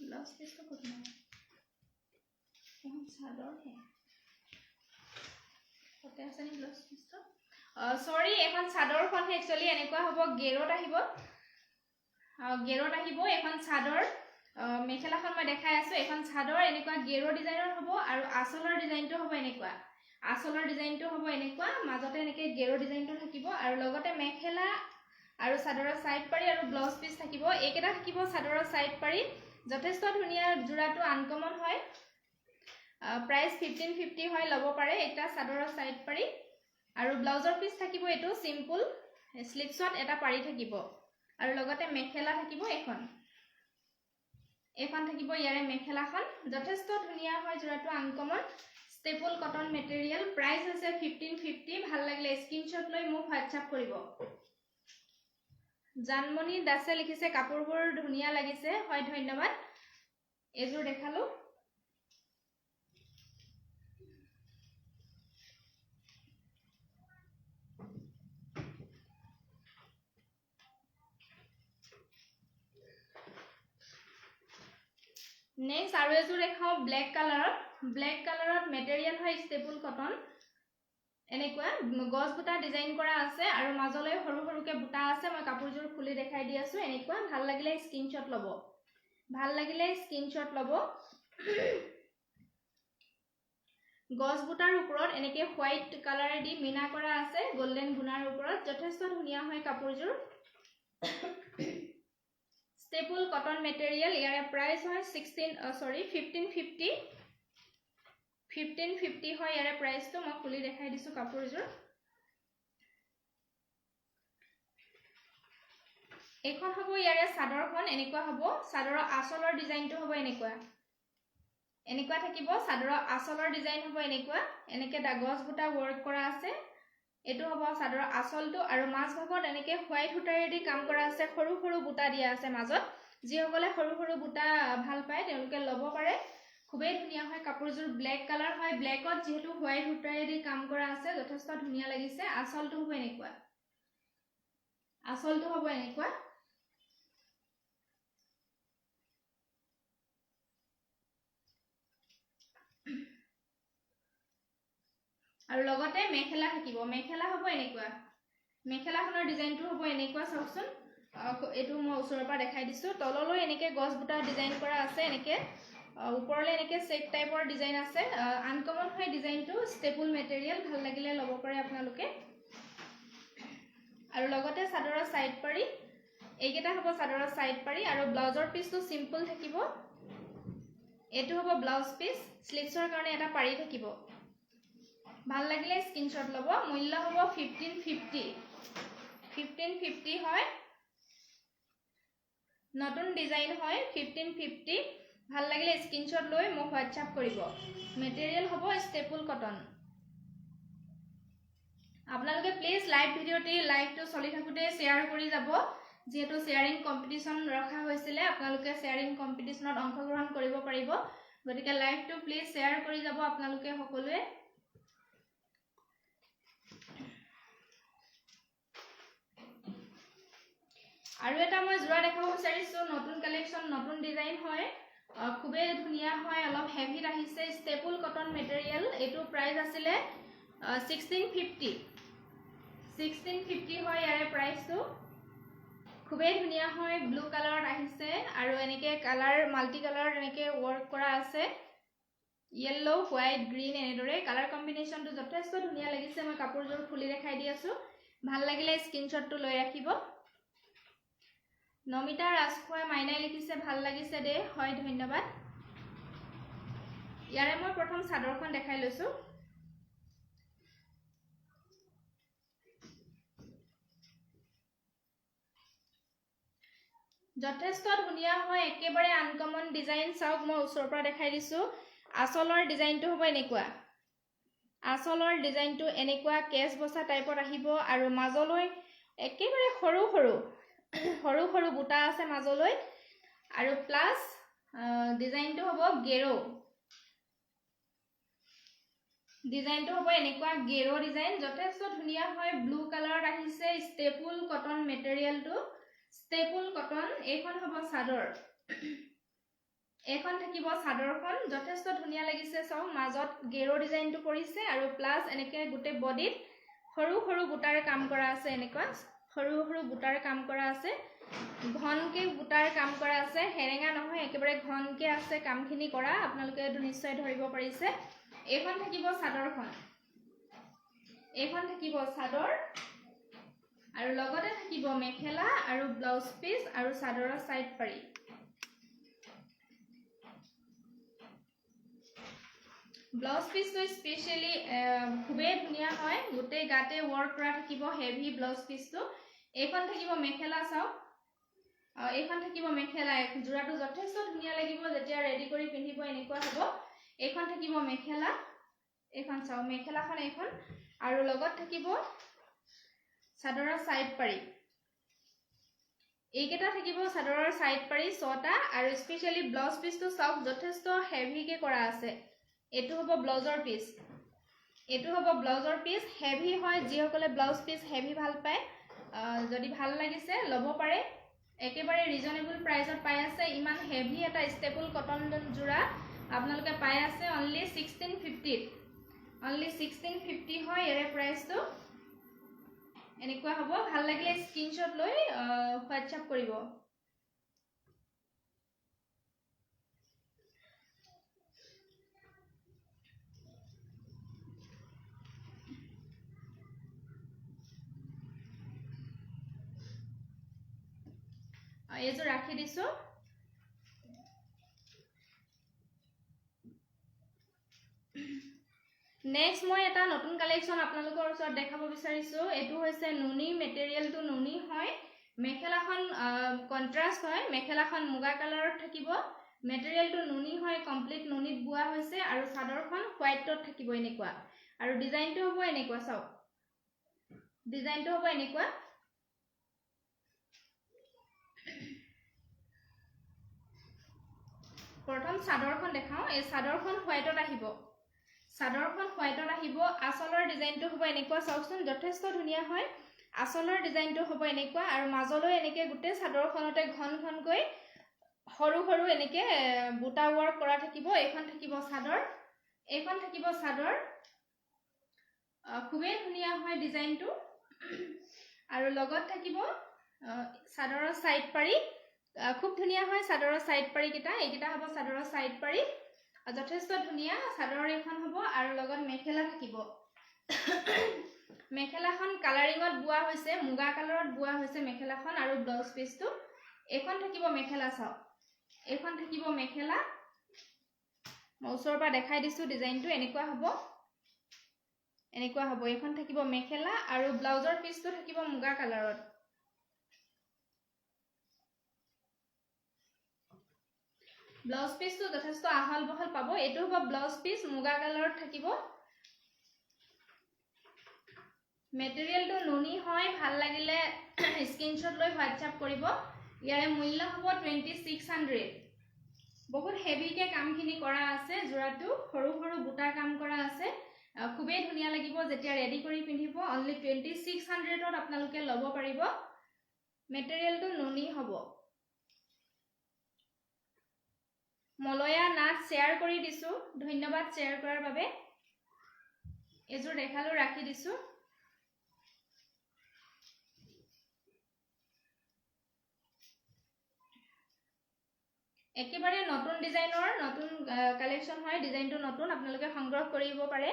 ব্লাউজ পিসটো কত নাই এখন চাদৰ হে কতে আছে নি ব্লাউজ পিসটো সৰি এখন চাদৰখন একচুয়ালি এনেকুৱা হ'ব গেৰত আহিব এখন চাদৰ মেখেলাখন মই দেখাই আছো এখন চাদৰ এনেকুৱা গেৰো ডিজাইনৰ হ'ব আৰু আসলৰ ডিজাইনটো হ'ব এনেকুৱা মাজতে এনেকে গেৰো ডিজাইনটো থাকিব আৰু লগতে মেখেলা আৰু চাদৰৰ সাইড পাৰি আৰু ব্লাউজ পিস থাকিব এইকেটা থাকিব চাদৰৰ সাইড পাৰি যথেষ্ট ধুনীয়া জোৰাটো আনকমন হয় প্ৰাইস 1550 হয় লব পাৰে এটা চাদৰৰ সাইড পাৰি আৰু ব্লাউজৰ পিস থাকিব এটো সিম্পল স্লিভছত এটা পাৰি থাকিব আৰু লগতে মেখেলা থাকিব এখন থাকিব ইয়াৰে মেখেলাখন যথেষ্ট ধুনিয়া হয় জোৰাটো uncommon staple cotton material price আছে 1550 ভাল লাগিলে স্ক্ৰিনশ্বট লৈ মোক হোৱাটসঅ্যাপ কৰিব জানমণি দাসে লিখিছে কাপোৰবোৰ ধুনিয়া লাগিছে হয় ধন্যবাদ এজোৰ দেখালো নেক্সট আৰু এজোৰ দেখাও ব্ল্যাক কালাৰত মেটেৰিয়েল হয় স্টেপল কটন এনেকুৱা গছ বুটা ডিজাইন কৰা আছে আৰু মাজলৈ সৰু সৰুকে বুটা আছে মই কাপোৰজোৰ খুলি দেখাই দি আছো এনেকুৱা ভাল লাগিলে স্ক্ৰিনশ্বট লব গছ বুটাৰ ওপৰত এনেকে হোৱাইট কালাৰে দি মিনা কৰা আছে গোল্ডেন গুণাৰ ওপৰত যথেষ্ট ধুনিয়া হয় কাপোৰজোৰ স্টেপল কটন মেটেৰিয়েল ইয়াৰে প্ৰাইস হয় 1550 হয় ইয়াৰে প্ৰাইসটো মই খুলি দেখাই দিছো কাপোৰজোৰ এখন হ'ব ইয়াৰে চাদৰখন এনেকুৱা হ'ব চাদৰৰ আঁচলৰ ডিজাইনটো হ'ব এনেকুৱা থাকিব চাদৰৰ আঁচলৰ ডিজাইন হ'ব এনেকে গছ বুটা ওয়াৰ্ক কৰা আছে এটো হ'ব চাদৰৰ আঁচলটো আৰু মাছ ভাগত এনেকে হোৱাইট সূতাৰে দি কাম কৰা আছে সৰু সৰু বুটা দিয়া আছে মাজত যিসকলে সৰু সৰু বুটা ভাল পায় তেওঁলোকে ল'ব পাৰে খুবেই ধুনিয়া হয় কাপোৰজোৰ ব্ল্যাক কালাৰ হয় ব্ল্যাকত যেহেতু হোৱাইট সূতাৰে দি কাম কৰা আছে যথেষ্ট ধুনিয়া লাগিছে আঁচলটো হ'ব এনেকুৱা আৰু লগতে মেখেলা থাকিব মেখেলা হ'ব এনেকুৱা মেখেলাখনৰ ডিজাইনটো হ'ব এনেকুৱা চাওকচোন এটো মই ওচৰৰ পৰা দেখাই দিছো তললৈ এনেকে গছ বুটা ডিজাইন কৰা আছে এনেকে ওপৰলৈ এনেকে চেক টাইপৰ ডিজাইন আছে আনকমন হয় ডিজাইনটো স্টেপল মেটেৰিয়েল ভাল লাগিলে ল'ব পাৰে আপোনালোকে আৰু লগতে চাদৰৰ সাইড পাৰি এইকেইটা হ'ব চাদৰৰ সাইড পাৰি আৰু ব্লাউজৰ পিসটো সিম্পল থাকিব এটো হ'ব ব্লাউজ পিস স্লিভছৰ কাৰণে এটা পাৰি থাকিব ভাল লাগিলে স্ক্ৰিনশ্বট ল'ব মূল্য হ'ব 1550 হয় নতুন ডিজাইন হয় 1550 ভাল লাগিলে স্ক্ৰিনশ্বট লৈ মোক হোৱাটসঅ্যাপ কৰিব মেটেৰিয়েল হ'ব স্টেপল কটন আপোনালোকে প্লিজ লাইভটো চলি থাকোতে শেয়াৰ কৰি যাব যেহেতু শেয়াৰিং কম্পিটিশন ৰখা হৈছিল আপোনালোকে শেয়াৰিং কম্পিটিশনত অংশগ্ৰহণ কৰিব পাৰিব গতিকে লাইভটো প্লিজ শেয়াৰ কৰি যাব আপোনালোকে সকলোৱে আৰু এটা মই জোৰা দেখাব বিচাৰিছো নতুন কালেকশন নতুন ডিজাইন হয় খুবেই ধুনিয়া হয় অলপ হেভি আহিছে স্টেপল কটন মেটেৰিয়েল এটো প্ৰাইস আছিল 1650 হয় ইয়াৰে প্ৰাইসটো খুবেই ধুনিয়া হয় ব্লু কালাৰত আহিছে আৰু এনেকে কালাৰ মাল্টি কালাৰত এনেকে ওয়াৰ্ক কৰা আছে yellow white green এনেদৰে কালাৰ কম্বিনেশনটো যথেষ্ট ধুনিয়া লাগিছে মই কাপোৰজোৰ খুলি দেখাই দি আছো ভাল লাগিলে স্ক্ৰিনশ্বটটো লৈ ৰাখিব নমিতা ৰাজখোৱা মাইনাই লিখিছে ভাল লাগিছে দে হয় ধন্যবাদ ইয়াৰে মই প্ৰথম চাদৰখন দেখাই লৈছো যথেষ্ট ধুনিয়া হয় একেবাৰে আনকমন ডিজাইন চাওক মই ওচৰৰ পৰা দেখাই দিছো আঁচলৰ ডিজাইনটো হ'ব এনেকুৱা আঁচলৰ ডিজাইনটো এনেকুৱা কেছ বসা টাইপত আহিব আৰু মাজলৈ একেবাৰে সৰু সৰু বুটা আছে মাজলৈ আৰু প্লাস ডিজাইনটো হ'ব গেৰো এনেকুৱা গেৰো ডিজাইন যথেষ্ট ধুনিয়া হয় ব্লু কালাৰত আহিছে স্টেপল কটন মেটেৰিয়েলটো স্টেপল কটন এইখন হ'ব চাদৰ এখন থাকিব চাদৰখন যথেষ্ট ধুনিয়া লাগিছে সব মাজত গেৰো ডিজাইনটো কৰিছে আৰু প্লাস এনেকে গুটে বডিত সৰু বুটাৰ কাম কৰা আছে এনেকুৱা সৰু বুটাৰ কাম কৰা আছে ঘনকে বুটাৰ কাম কৰা আছে হেৰেঙা নহয় একেবাৰে ঘনকে আছে কামখিনি কৰা আপোনালোকে এটো নিশ্চয় ধৰিব পাৰিছে এখন থাকিব চাদৰ আৰু লগতে থাকিব মেখেলা আৰু ব্লাউজ পিস আৰু চাদৰৰ সাইড পাৰি ব্লাউজ পিসটো স্পেশালি খুবেই ধুনীয়া হয় গোটেই গাতে ওয়াৰ্ক কৰা থাকিব হেভি ব্লাউজ পিসটো এইখন থাকিব মেখেলা চাও এইখন থাকিব মেখেলা জোৰাটো যথেষ্ট ধুনীয়া লাগিব যেতিয়া ৰেডি কৰি পিন্ধিব এনেকুৱা হ'ব এইখন থাকিব মেখেলা এইখন চাও মেখেলাখন এইখন আৰু লগত থাকিব চাদৰৰ সাইড পাৰি এইকেটা থাকিব চাদৰৰ সাইড পাৰি 6টা আৰু স্পেশালি ব্লাউজ পিসটো চাওক যথেষ্ট হেভি কে কৰা আছে এটো হ'ব ব্লাউজৰ পিস এটো হ'ব ব্লাউজৰ পিস হেভি হয় যিসকলে ব্লাউজ পিস হেভি ভাল পায় যদি ভাল লাগিছে লব পাৰে একেবাৰে ৰিজনেবল প্ৰাইসত পাই আছে ইমান হেভি এটা ষ্টেবল কটন জোৰা আপোনালোকে পাই আছে অনলি 1650 অনলি 1650 হয় এৰে প্ৰাইসটো এনেকুৱা হ'ব ভাল লাগিলে স্ক্ৰিনশ্বট লৈ হোৱাটসঅ্যাপ কৰিব এইটো ৰাখি দিছো নেক্সট মই এটা নতুন কালেকশন আপোনালোকৰ ওচৰত দেখাব বিচাৰিছো এটো হৈছে নুনি মেটেৰিয়েলটো নুনি হয় মেখেলাখন কন্ট্ৰাস্ট হয় মেখেলাখন মুগা কালাৰত থাকিব মেটেৰিয়েলটো নুনি হয় কমপ্লিট নুনিত বুৱা হৈছে আৰু চাদৰখন হোৱাইটত থাকিব এনেকুৱা আৰু ডিজাইনটো হ'ব এনেকুৱা চাও ডিজাইনটো হ'ব এনেকুৱা প্ৰথম চাদৰখন দেখাও এই চাদৰখন হোৱাইটত আহিব চাদৰখন হোৱাইটত আহিব আসলৰ ডিজাইনটো হ'ব এনেকুৱা চাওকচোন যথেষ্ট ধুনীয়া হয় আসলৰ ডিজাইনটো হ'ব এনেকুৱা আৰু মাজলৈ এনেকে গুটে চাদৰখনতে ঘন ঘনকৈ সৰু সৰু এনেকে বুটা ওয়াৰ্ক কৰা থাকিব এইখন থাকিব চাদৰ খুবেই ধুনীয়া হয় ডিজাইনটো আৰু লগত থাকিব চাদৰৰ সাইড পাৰি খুব ধুনীয়া হয় চাদৰৰ সাইড পাৰি কিটা এইকিটা হ'ব চাদৰৰ সাইড পাৰি যথেষ্ট ধুনীয়া চাদৰ এখন হ'ব আৰু লগত মেখেলা থাকিব মেখেলাখন কালাৰিঙত বুৱা হৈছে মুগা কালাৰত বুৱা হৈছে মেখেলাখন আৰু ব্লাউজ পিসটো এখন থাকিব মেখেলা চাও এখন থাকিব মেখেলা মৌচৰ পৰা দেখাই দিছো ডিজাইনটো এনেকুৱা হ'ব এখন থাকিব মেখেলা আৰু ব্লাউজৰ পিসটো থাকিব মুগা কালাৰত ব্লাউজ পিসটো যথেষ্ট আহল বহল পাব এটো হ'ব ব্লাউজ পিস মুগা কালাৰত থাকিব মেটেৰিয়েলটো নুনি হয় ভাল লাগিলে স্ক্ৰিনশ্বট লৈ হোৱাটসঅ্যাপ কৰিব ইয়াৰে মূল্য হ'ব 2600 বহুত হেভি কে কামখিনি কৰা আছে জোৰাটো সৰু সৰু বুটা কাম কৰা আছে খুবেই ধুনীয়া লাগিব যেতিয়া ৰেডি কৰি পিন্ধিব অনলি 2600 ত আপোনালোকে লব পাৰিব মেটেৰিয়েলটো নুনি হ'ব মলয়া নাট শেয়াৰ কৰি দিছো ধন্যবাদ শেয়াৰ কৰাৰ বাবে এজোৰ দেখালো ৰাখি দিছো একেবাৰে নতুন ডিজাইনৰ নতুন কালেকশন হয় ডিজাইনটো নতুন আপোনালোকে সংগ্ৰহ কৰিব পাৰে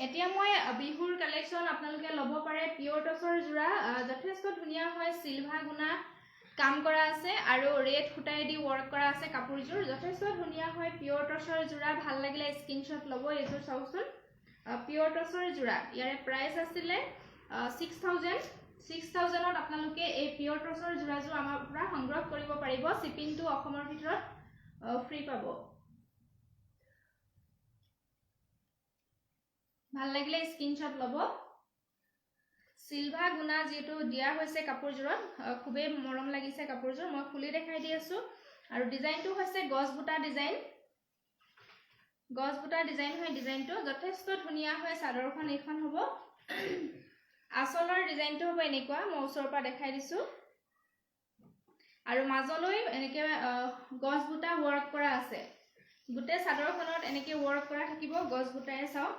এতিয়া মই বিহুৰ কালেকশন আপোনালোকে লব পাৰে পিওৰ টছৰ জোৰা যথেষ্ট ধুনীয়া হয় সিলভা গুনা কাম কৰা আছে আৰু ৰেড ফুটাই দি ওয়াৰ্ক কৰা আছে কাপোৰজোৰ যথেষ্ট ধুনীয়া হয় পিওৰ টছৰ জোৰা ভাল লাগিলে স্ক্ৰিনশ্বট লব এইজোৰ চাওকচোন পিওৰ টছৰ জোৰা ইয়াৰে প্ৰাইস আছিল 6000 ত আপোনালোকে এই পিওৰ টছৰ জোৰাজোৰ আমাৰ পৰা সংগ্ৰহ কৰিব পাৰিব শিপিংটো অসমৰ ভিতৰত ফ্ৰী পাব ভাল লাগিলে স্ক্ৰিনশ্বট লব সিলভা গুনা যেটো দিয়া হৈছে কাপোৰজোৰত খুবেই মৰম লাগিছে কাপোৰজোৰ মই খুলি দেখাই দি আছো আৰু ডিজাইনটো হৈছে গছবুটা ডিজাইন হয় ডিজাইনটো যথেষ্ট ধুনীয়া হয় চাদৰখন এইখন হ'ব আসলৰ ডিজাইনটো হ'ব এনেকুৱা মই ওচৰৰ পৰা দেখাই দিছো আৰু মাজলৈ এনেকে গছবুটা ওয়াৰ্ক কৰা আছে গুটে চাদৰখনত এনেকে ওয়াৰ্ক কৰা থাকিব গছবুটাৰে চাও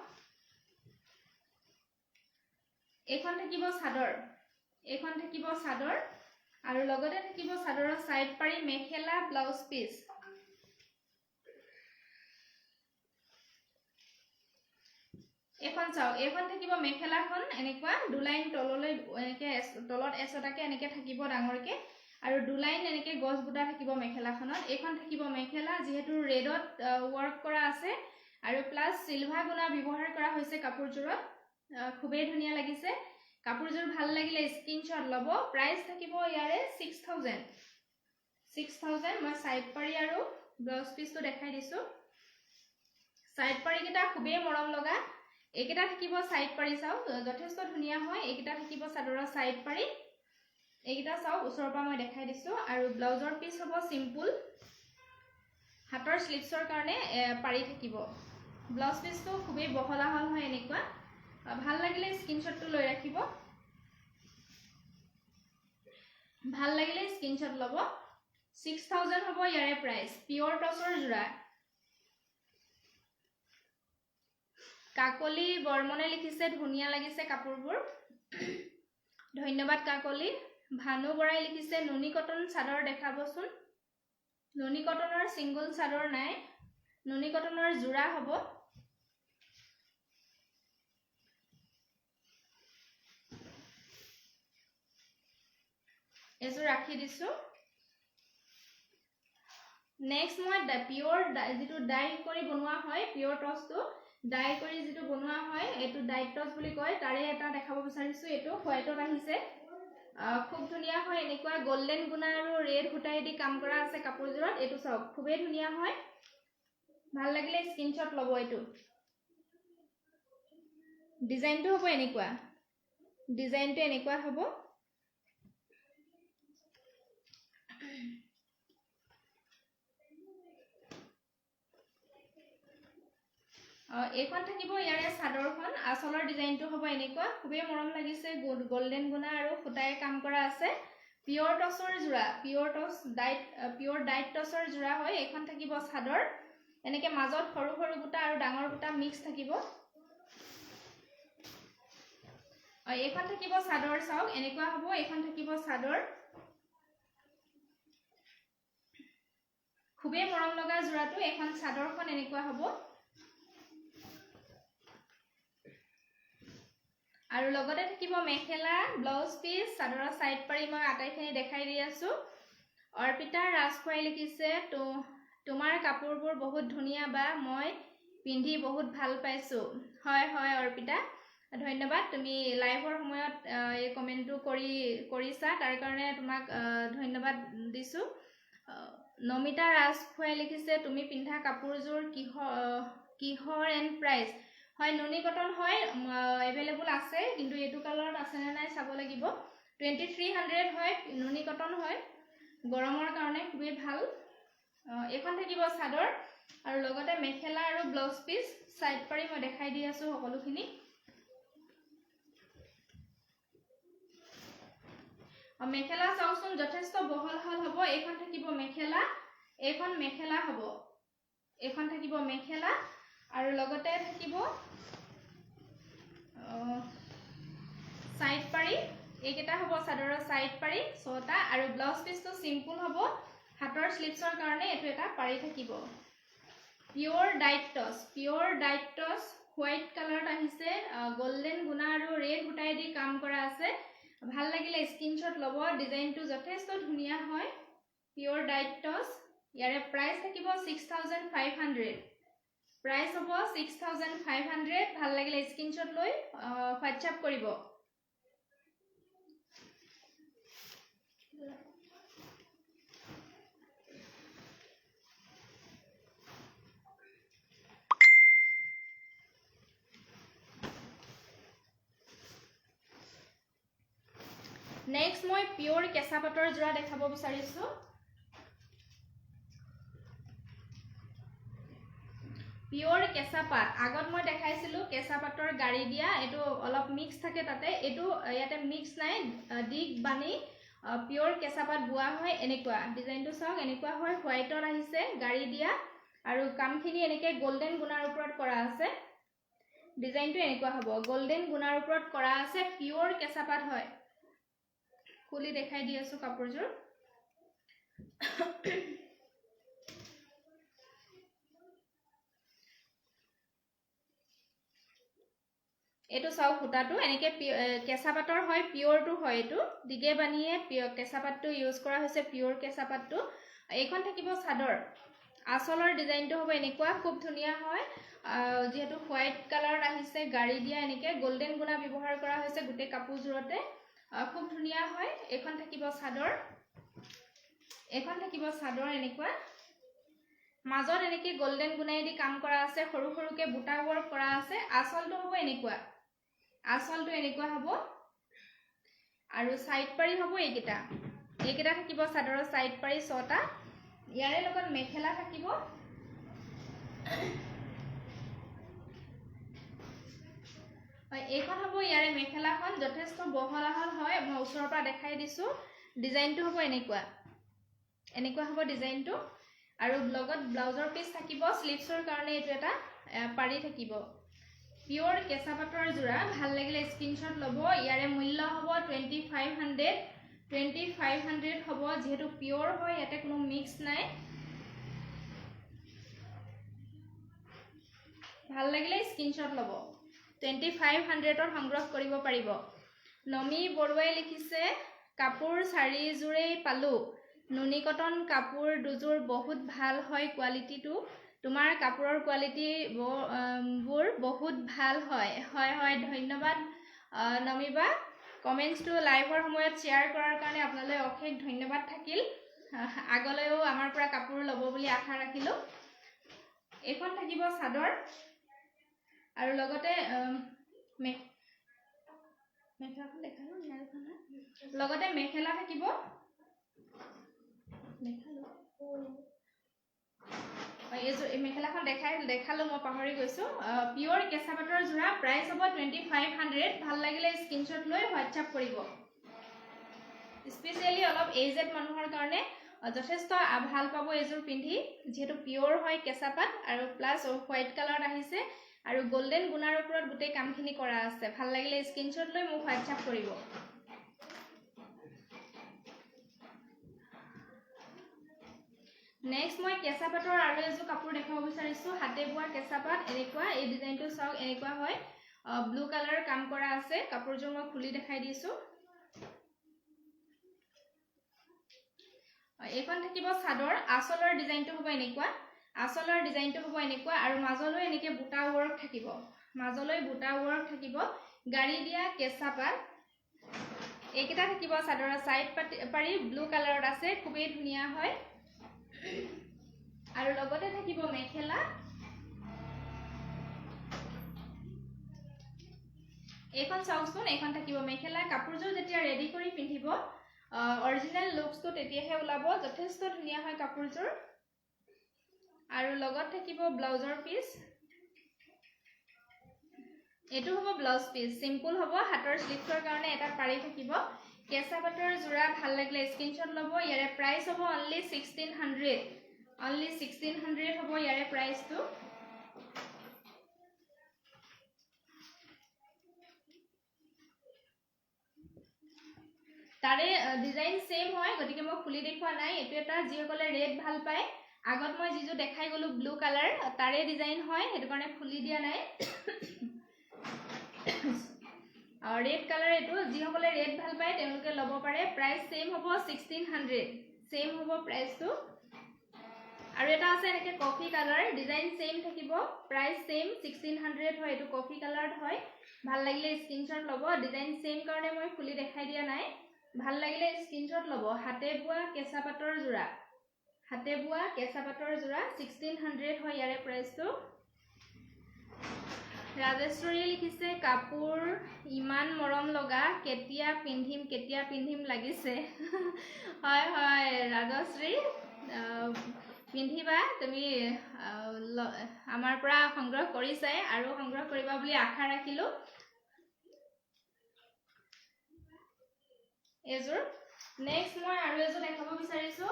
এখন থাকিব চাদৰ আৰু লগতে থাকিব চাদৰৰ সাইড পাৰি মেখেলা ব্লাউজ পিস এখন চাও এখন থাকিব মেখেলাখন এনেকুৱা দুলাইন তললৈ এনেকে তলত এছটাকে এনেকে থাকিব ডাঙৰকে আৰু দু লাইন এনেকৈ গছ বুটা থাকিব মেখেলাখনত। এইখন থাকিব মেখেলা, যিহেতু ৰেডত ৱৰ্ক কৰা আছে আৰু প্লাছ চিলভাৰ গুণা ব্যৱহাৰ কৰা হৈছে কাপোৰযোৰত। খুবেই ধুনীয়া লাগিছে। কাপোৰযোৰ ভাল লাগিলে স্ক্ৰীনশ্বট ল'ব। প্ৰাইচ থাকিব ইয়াৰে 6000। 6000। মই সাইড পাৰি আৰু ব্লাউজ পিচটো দেখাই দিছোঁ। সাইড পাৰিকেইটা খুবেই মৰম লগা। এইকেইটা থাকিব সাইড পাৰি, চাওক যথেষ্ট ধুনীয়া হয়। এইকেইটা থাকিব চাদৰৰ সাইড পাৰি। এইকেইটা চাওক ওচৰৰ পৰা মই দেখাই দিছোঁ। আৰু ব্লাউজৰ পিচ হ'ব চিম্পুল। হাতৰ স্লিভছৰ কাৰণে পাৰি থাকিব। ব্লাউজ পিচটো খুবেই বহল আহল হয় এনেকুৱা। ভাল লাগিলে স্ক্ৰীনশ্বটটো লৈ ৰাখিব। ভাল লাগিলে স্ক্ৰীনশ্বট ল'ব। 6000 হ'ব ইয়াৰে প্ৰাইচ। পিয়ৰ টচৰ যোৰা। কাকলি বৰ্মনে লিখিছে ধুনীয়া লাগিছে কাপোৰবোৰ। ধন্যবাদ কাকলি। ভানু বৰাই লিখিছে নুনি কটন চাদৰ দেখাবচোন। নুনি কটনৰ সিংগল চাদৰ নাই, নুনি কটনৰ যোৰা হ'ব। এযোৰ ৰাখি দিছোঁ। নেক্সট মই পিয়ৰ যিটো ডাই কৰি বনোৱা হয়, পিয়ৰ টচটো ডাই কৰি যিটো বনোৱা হয়, এইটো ডাইট টচ বুলি কয়, তাৰে এটা দেখাব বিচাৰিছোঁ। এইটো হোৱাইটত আহিছে। খুব ধুনীয়া হয় এনেকুৱা গোল্ডেন গুণা আৰু ৰেড সূতাইদি কাম কৰা আছে কাপোৰযোৰত। এইটো চাওক খুবেই ধুনীয়া হয়। ভাল লাগিলে স্ক্ৰীনশ্বট ল'ব। এইটো ডিজাইনটো হ'ব এনেকুৱা। ডিজাইনটো এনেকুৱা হ'ব। এইখন থাকিব ইয়াৰে চাদৰখন। আঁচলৰ ডিজাইনটো হ'ব এনেকুৱা। খুবেই মৰম লাগিছে। গোল্ডেন গুণা আৰু সূতাই কাম কৰা আছে। পিয়ৰ টচৰ যোৰা, পিয়ৰ ডাইট টচৰ যোৰা হয়। এইখন থাকিব চাদৰ। এনেকৈ মাজত সৰু সৰু বুটা আৰু ডাঙৰ বুটা মিক্স থাকিব। এইখন থাকিব চাদৰ, চাওক এনেকুৱা হ'ব। এইখন থাকিব চাদৰ। খুবেই মৰম লগা যোৰাটো। এইখন চাদৰখন এনেকুৱা হ'ব। আৰু লগতে থাকিব মেখেলা, ব্লাউজ পিচ, চাদৰৰ সাইড পাৰি। মই আটাইখিনি দেখাই দি আছোঁ। অৰ্পিতা ৰাজখোৱাই লিখিছে তোমাৰ কাপোৰবোৰ বহুত ধুনীয়া বা মই পিন্ধি বহুত ভাল পাইছোঁ। হয় হয় অৰ্পিতা, ধন্যবাদ। তুমি লাইভৰ সময়ত এই কমেণ্টটো কৰিছা, তাৰ কাৰণে তোমাক ধন্যবাদ দিছোঁ। নমিতা ৰাজখোৱাই লিখিছে তুমি পিন্ধা কাপোৰযোৰ কিহৰ এণ্ড প্ৰাইচ? হয় নুনি কটন হয়, এভেইলেবল আছে, কিন্তু এইটো কালাৰত আছেনে নাই চাব লাগিব। 2300 হয়, নুনি কটন হয়। গৰমৰ কাৰণে খুবেই ভাল। এইখন থাকিব চাদৰ আৰু লগতে মেখেলা আৰু ব্লাউজ পিচ সাইড পাৰি মই দেখাই দি আছোঁ সকলোখিনি। মেখেলা চাওকচোন যথেষ্ট বহল হ'ব। এইখন থাকিব মেখেলা, এইখন মেখেলা হ'ব। এইখন থাকিব মেখেলা আৰু লগতে থাকিব সাইড পাৰি। এইকেইটা হ'ব চাদৰৰ সাইড পাৰি 6টা। আৰু ব্লাউজ পিচটো চিম্পুল হ'ব। হাতৰ স্লিভছৰ কাৰণে এইটো এটা পাৰি থাকিব। পিয়ৰ ডাইট টচ, পিয়ৰ ডাইট টচ হোৱাইট কালাৰত আহিছে। গোল্ডেন গুণা আৰু ৰেড সূতাইদি কাম কৰা আছে। ভাল লাগিলে স্ক্ৰীনশ্বট ল'ব। ডিজাইনটো যথেষ্ট ধুনীয়া হয়। পিয়ৰ ডাইট টচ। ইয়াৰে প্ৰাইচ থাকিব 6500। প্ৰাইচ হ'ব 6500। ভাল লাগিলে স্ক্ৰীনশ্বট লৈ হোৱাটছআপ কৰিব। নেক্সট মই পিয়ৰ কেঁচা পাটৰ যোৰা দেখাব বিচাৰিছোঁ। পিয়ৰ কেঁচা পাট। আগত মই দেখাইছিলোঁ কেঁচা পাটৰ গাড়ী দিয়া, এইটো অলপ মিক্স থাকে তাতে। এইটো ইয়াতে মিক্স নাই, দিগ বানি পিয়ৰ কেঁচা পাট বোৱা হয়। এনেকুৱা ডিজাইনটো চাওক, এনেকুৱা হয়। হোৱাইটত আহিছে গাড়ী দিয়া আৰু কামখিনি এনেকৈ গোল্ডেন গুণাৰ ওপৰত কৰা আছে। ডিজাইনটো এনেকুৱা হ'ব। গোল্ডেন গুণাৰ ওপৰত কৰা আছে। পিয়ৰ কেঁচা পাট হয়। খুলি দেখাই দি আছোঁ কাপোৰযোৰ। এইটো চাওক সূতাটো এনেকে কেঁচা পাটৰ হয়, পিয়ৰটো হয়। এইটো দিগে বানিয়ে কেঁচা পাটটো ইউজ কৰা হৈছে, পিয়ৰ কেঁচা পাটটো। এইখন থাকিব চাদৰ। আঁচলৰ ডিজাইনটো হ'ব এনেকুৱা, খুব ধুনীয়া হয়। যেহেতু হোৱাইট কালাৰত আহিছে, গাড়ী দিয়া এনেকে গোল্ডেন গুণা ব্যৱহাৰ কৰা হৈছে গোটেই কাপোৰযোৰতে, খুব ধুনীয়া হয়। এইখন থাকিব চাদৰ। এইখন থাকিব চাদৰ এনেকুৱা, মাজত এনেকে গোল্ডেন গুণাইদি কাম কৰা আছে, সৰু সৰুকে বুটা ৱৰ্ক কৰা আছে। আঁচলটো হ'ব এনেকুৱা, আঁচলটো এনেকুৱা হ'ব। আৰু সাইড পাৰি হ'ব এইকেইটা। এইকেইটা থাকিব চাদৰৰ সাইড পাৰি 6টা। ইয়াৰে লগত মেখেলা থাকিব। এইখন হ'ব ইয়াৰে মেখেলাখন, যথেষ্ট বহল আহল হয়। মই ওচৰৰ পৰা দেখাই দিছো। ডিজাইনটো হ'ব এনেকুৱা, এনেকুৱা হ'ব ডিজাইনটো। আৰু লগত ব্লাউজৰ পিচ থাকিব, স্লিভছৰ কাৰণে এইটো এটা পাৰি থাকিব। পিয়ৰ কেঁচা পাটৰ যোৰা, ভাল লাগিলে স্ক্ৰীনশ্বট ল'ব। ইয়াৰে মূল্য হ'ব 2500। 2500 হ'ব, যিহেতু পিয়ৰ হয়, ইয়াতে কোনো মিক্স নাই। ভাল লাগিলে স্ক্ৰীনশ্বট ল'ব। 2500ত সংগ্ৰহ কৰিব পাৰিব। নমি বৰুৱাই লিখিছে, কাপোৰ 4যোৰেই পালো। নুনি কটন কাপোৰ দুযোৰ বহুত ভাল হয় কোৱালিটিটো। তোমাৰ কাপোৰৰ কোৱালিটি বোৰ বহুত ভাল হয়। হয় হয়, ধন্যবাদ নমিবা। কমেন্টছটো লাইভৰ সময়ত শ্বেয়াৰ কৰাৰ কাৰণে আপোনালৈ অশেষ ধন্যবাদ থাকিল। আগলৈও আমাৰ পৰা কাপোৰ ল'ব বুলি আশা ৰাখিলো। এইখন থাকিব চাদৰ। আৰু লগতে মেখেলাখন দেখালো, লগতে মেখেলা থাকিব। মেখেলাখন দেখালো, মই পাহৰি গৈছো। পিয়ৰ কেঁচা পাটৰ যোৰা, প্ৰাইচ হ'ব 2500। ভাল লাগিলে স্ক্ৰীনশ্বট লৈ হোৱাটছআপ কৰিব। স্পেচিয়েলি অলপ এজেড মানুহৰ কাৰণে যথেষ্ট ভাল পাব এইযোৰ পিন্ধি, যিহেতু পিয়ৰ হয় কেঁচা পাট, আৰু প্লাছ হোৱাইট কালাৰত আহিছে, আৰু গোল্ডেন গুণাৰ ওপৰত গোটেই কামখিনি কৰা আছে। ভাল লাগিলে স্ক্ৰীনশ্বট লৈ মোক হোৱাটছআপ কৰিব। নেক্সট মই কেঁচা পাটৰ আৰু এযোৰ কাপোৰ দেখাব বিচাৰিছো, হাতে বোৱা কেঁচা পাট। এনেকুৱা, এই ডিজাইনটো চাওক, এনেকুৱা হয়। ব্লু কালাৰ কাম কৰা আছে। কাপোৰযোৰ মই খুলি দেখাই দিছো। এইখন থাকিব চাদৰ। আঁচলৰ ডিজাইনটো হ'ব এনেকুৱা, আঁচলৰ ডিজাইনটো হ'ব এনেকুৱা, আৰু মাজলৈ এনেকে বুটা ৱৰ্ক থাকিব, মাজলৈ বুটা ৱৰ্ক থাকিব। গাড়ী দিয়া কেঁচা পাট। এইকেইটা থাকিব চাদৰৰ সাইড পাৰি, ব্লু কালাৰত আছে, খুবেই ধুনীয়া হয়। আৰু লগতে থাকিব মেখেলা। এইখন চাওকচোন, এইখন থাকিব মেখেলা। কাপোৰযোৰ যেতিয়া ৰেডি কৰি পিন্ধিব, অৰিজিনেল লুকছটো তেতিয়াহে ওলাব। যথেষ্ট ধুনীয়া হয় কাপোৰযোৰ। আৰু লগত থাকিব ব্লাউজৰ পিচ। এইটো হ'ব ব্লাউজ পিচ, সিম্পল হ'ব। হাতৰ স্লিভছৰ কাৰণে এটা পাৰি থাকিব। কেঁচা পাটৰ যোৰা, ভাল লাগিলে স্ক্ৰীনশ্বট ল'ব। ইয়াৰে প্ৰাইচ হ'ব অনলি 1600। অনলি 1600 হ'ব ইয়াৰে প্ৰাইচটো। তাৰে ডিজাইন সেম হয়, গতিকে মই খুলি দেখুৱা নাই। এইটো এটা যিসকলে ৰেড ভাল পায়, আগত মই যিযোৰ দেখাই গলো ব্লু কালাৰ, তাৰে ডিজাইন হয়, সেইটো কাৰণে খুলি দিয়া নাই। ৰেড কালাৰ এইটো, যিসকলে ৰেড ভাল পায় তেওঁলোকে ল'ব পাৰে। প্ৰাইচ সেম হ'ব 1600, সেম হ'ব প্ৰাইচটো। আৰু এটা আছে এনেকে কফি কালাৰ, ডিজাইন সেম থাকিব, প্ৰাইচ সেম 1600 হয়। এইটো কফি কালাৰত হয়। ভাল লাগিলে স্ক্ৰীনশ্বট ল'ব। ডিজাইন সেম কাৰণে মই খুলি দেখাই দিয়া নাই। ভাল লাগিলে স্ক্ৰীনশ্বট ল'ব। হাতে বোৱা কেঁচা পাটৰ যোৰা, হাতে বোৱা কেঁচা পাটৰ যোৰা, 1600 হয় ইয়াৰে প্ৰাইচটো। ৰাজেশ্বৰী লিখিছে, কাপোৰ ইমান মৰম লগা, কেতিয়া পিন্ধিম লাগিছে। হয় হয় ৰাজশ্ৰী, পিন্ধিবা। তুমি আমাৰ পৰা সংগ্ৰহ কৰিছাই, আৰু সংগ্ৰহ কৰিবা বুলি আশা ৰাখিলো। এযোৰ নেক্সট মই আৰু এযোৰ দেখাব বিচাৰিছো।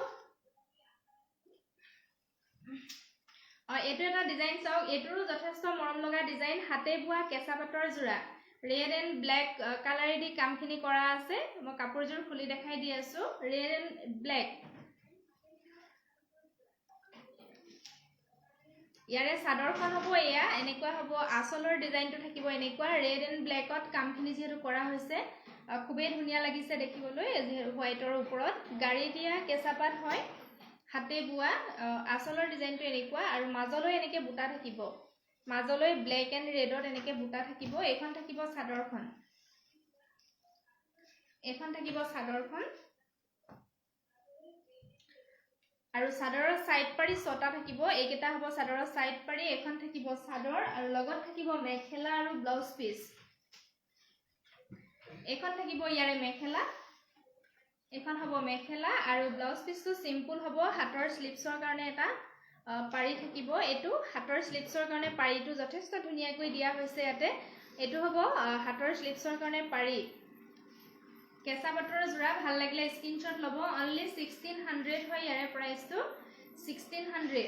এইটো এটা ডিজাইন চাওক, এইটোৰো যথেষ্ট মৰম লগা ডিজাইন। হাতে বোৱা কেঁচা পাটৰ যোৰা, ৰেড এণ্ড ব্লেক কালাৰেদি কামখিনি কৰা আছে। মই কাপোৰযোৰ খুলি দেখাই দি আছো। ৰেড এণ্ড ব্লেক, ইয়াৰে চাদৰখন হ'ব এয়া এনেকুৱা হ'ব আঁচলৰ ডিজাইনটো থাকিব এনেকুৱা ৰেড এণ্ড ব্লেকত কামখিনি যেহেতু কৰা হৈছে খুবেই ধুনীয়া লাগিছে দেখিবলৈ হোৱাইটৰ ওপৰত গাড়ী দিয়া কেঁচাপাত হয় হাতে বোৱা আঁচলৰ ডিজাইনটো এনেকুৱা আৰু মাজলৈ এনেকৈ বুটা থাকিব মাজলৈ ব্লেক এণ্ড ৰেডত এনেকৈ বুটা থাকিব এইখন থাকিব চাদৰখন আৰু চাদৰৰ সাইড পাৰি ছটা থাকিব এইকেইটা হ'ব চাদৰৰ সাইড পাৰি এখন থাকিব চাদৰ আৰু লগত থাকিব মেখেলা আৰু ব্লাউজ পিস এখন থাকিব ইয়াৰে মেখেলা এখন হ'ব মেখেলা আৰু ব্লাউজ পিসটো সিম্পল হ'ব হাতৰ স্লিপছৰ কাৰণে এটা পাৰি থাকিব এটো হাতৰ স্লিপছৰ কাৰণে পাৰিটো যথেষ্ট ধুনীয়াকৈ দিয়া হৈছে ইয়াতে এটো হ'ব হাতৰ স্লিপছৰ কাৰণে পাৰি কেঁচা পাটৰ জোৰা ভাল লাগিলে স্ক্ৰিনশ্বট ল'ব অনলি 1600 হয় ইয়াৰে প্ৰাইসটো 1600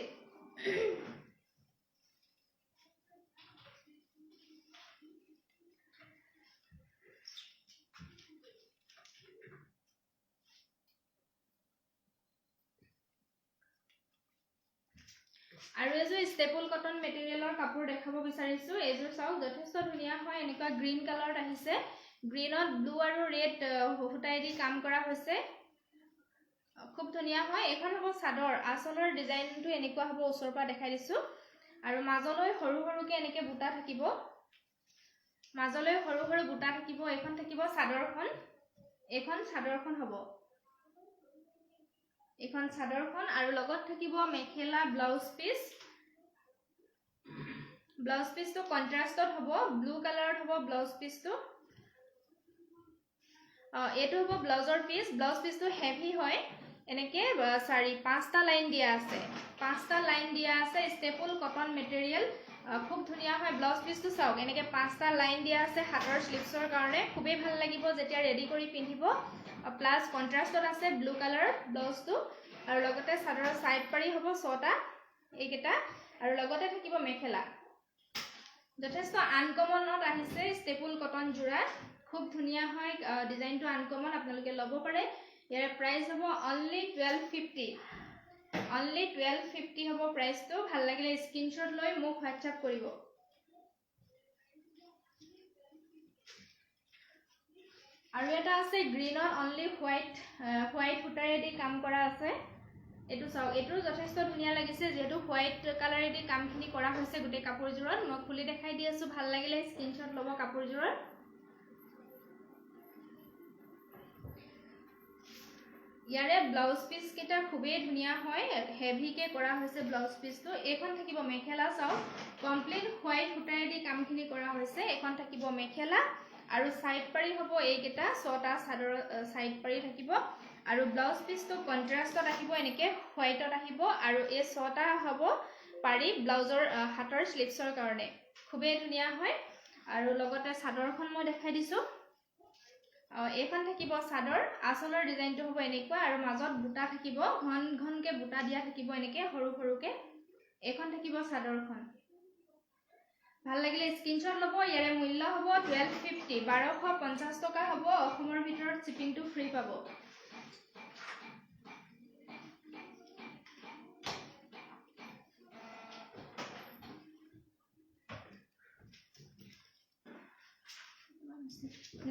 আৰু এজোৰ স্টেপল কটন মেটেৰিয়েলৰ কাপোৰ দেখাব বিচাৰিছো এজোৰ চাওক যথেষ্ট ধুনীয়া হয় এনেকুৱা গ্ৰীন কালাৰত আহিছে গ্ৰীনত ব্লু আৰু ৰেড হুটাই দি কাম কৰা হৈছে খুব ধুনীয়া হয় এখন হ'ব চাদৰ আঁচলৰ ডিজাইনটো এনেকুৱা হ'ব ওচৰৰ পৰা দেখাই দিছো আৰু মাজলৈ সৰু সৰুকে এনেকে বুটা থাকিব মাজলৈ সৰু সৰু বুটা থাকিব এখন থাকিব চাদৰখন এখন চাদৰখন হ'ব এখন চাদৰখন আৰু লগত থাকিব মেখেলা ব্লাউজ পিসটো কন্ট্ৰাষ্টত হ'ব ব্লু কালাৰত হ'ব ব্লাউজ পিসটো এটো হ'ব ব্লাউজৰ ব্লাউজ পিসটো হেভি হয় এনেকে চাৰি পাঁচটা লাইন দিয়া আছে স্টেপল কটন মেটেৰিয়েল খুব ধুনীয়া হয় ব্লাউজ পিসটো চাওক এনেকে পাঁচটা লাইন দিয়া আছে হাতৰ স্লিপছৰ কাৰণে খুবেই ভাল লাগিব যেতিয়া ৰেডি কৰি পিন্ধিব প্লাস কন্ট্ৰাষ্টত আছে ব্লু কালাৰ ব্লাউজটো আৰু লগতে চাদৰৰ সাইড পাৰি হ'ব ছটা এইকেইটা আৰু লগতে থাকিব মেখেলা যথেষ্ট আনকমনত আহিছে স্টেপল কটন জোৰা খুব ধুনীয়া হয় ডিজাইনটো আনকমন আপোনালোকে ল'ব পাৰে ইয়াৰ প্ৰাইস হ'ব অনলি 1250 হ'ব প্ৰাইসটো ভাল লাগিলে স্ক্ৰিনশ্বট লৈ মোক হোৱাটসএপ কৰিব আৰু এটা আছে গ্ৰীনত অনলি হোৱাইট ফুটাৰে দি কাম কৰা আছে এটো চাও এটো যথেষ্ট ধুনীয়া লাগিছে যেহেতু হোৱাইট কালাৰে দি কামখিনি কৰা হৈছে গুটে কাপোৰজোৰত মই খুলি দেখাই দি আছো ভাল লাগিলে স্ক্ৰিনশ্বট ল'ব কাপোৰজোৰত ইয়াৰে ব্লাউজ পিস কেটা খুবেই ধুনীয়া হয় হেভি কে কৰা হৈছে ব্লাউজ পিসটো এখন থাকিব মেখেলা চাও কমপ্লিট হোৱাইট ফুটাৰে দি কামখিনি কৰা হৈছে এখন থাকিব মেখেলা আৰু সাইড পাৰি হ'ব এইকেইটা ছটা চাদৰ সাইড পাৰি থাকিব আৰু ব্লাউজ পিসটো কন্ট্ৰাষ্টত আহিব এনেকে হোৱাইটত আহিব আৰু এই ছটা হ'ব পাৰি ব্লাউজৰ হাতৰ স্লিপছৰ কাৰণে খুবেই ধুনীয়া হয় আৰু লগতে চাদৰখন মই দেখাই দিছো এইখন থাকিব চাদৰ আঁচলৰ ডিজাইনটো হ'ব এনেকুৱা আৰু মাজত বুটা থাকিব ঘন ঘনকে বুটা দিয়া থাকিব এনেকে সৰু সৰুকে এইখন থাকিব চাদৰখন ভাল লাগিলে স্ক্ৰিনশ্বট ল'ব ইয়াৰে মূল্য হ'ব 1250 টকা হ'ব অসমৰ ভিতৰত শিপিংটো ফ্ৰী পাব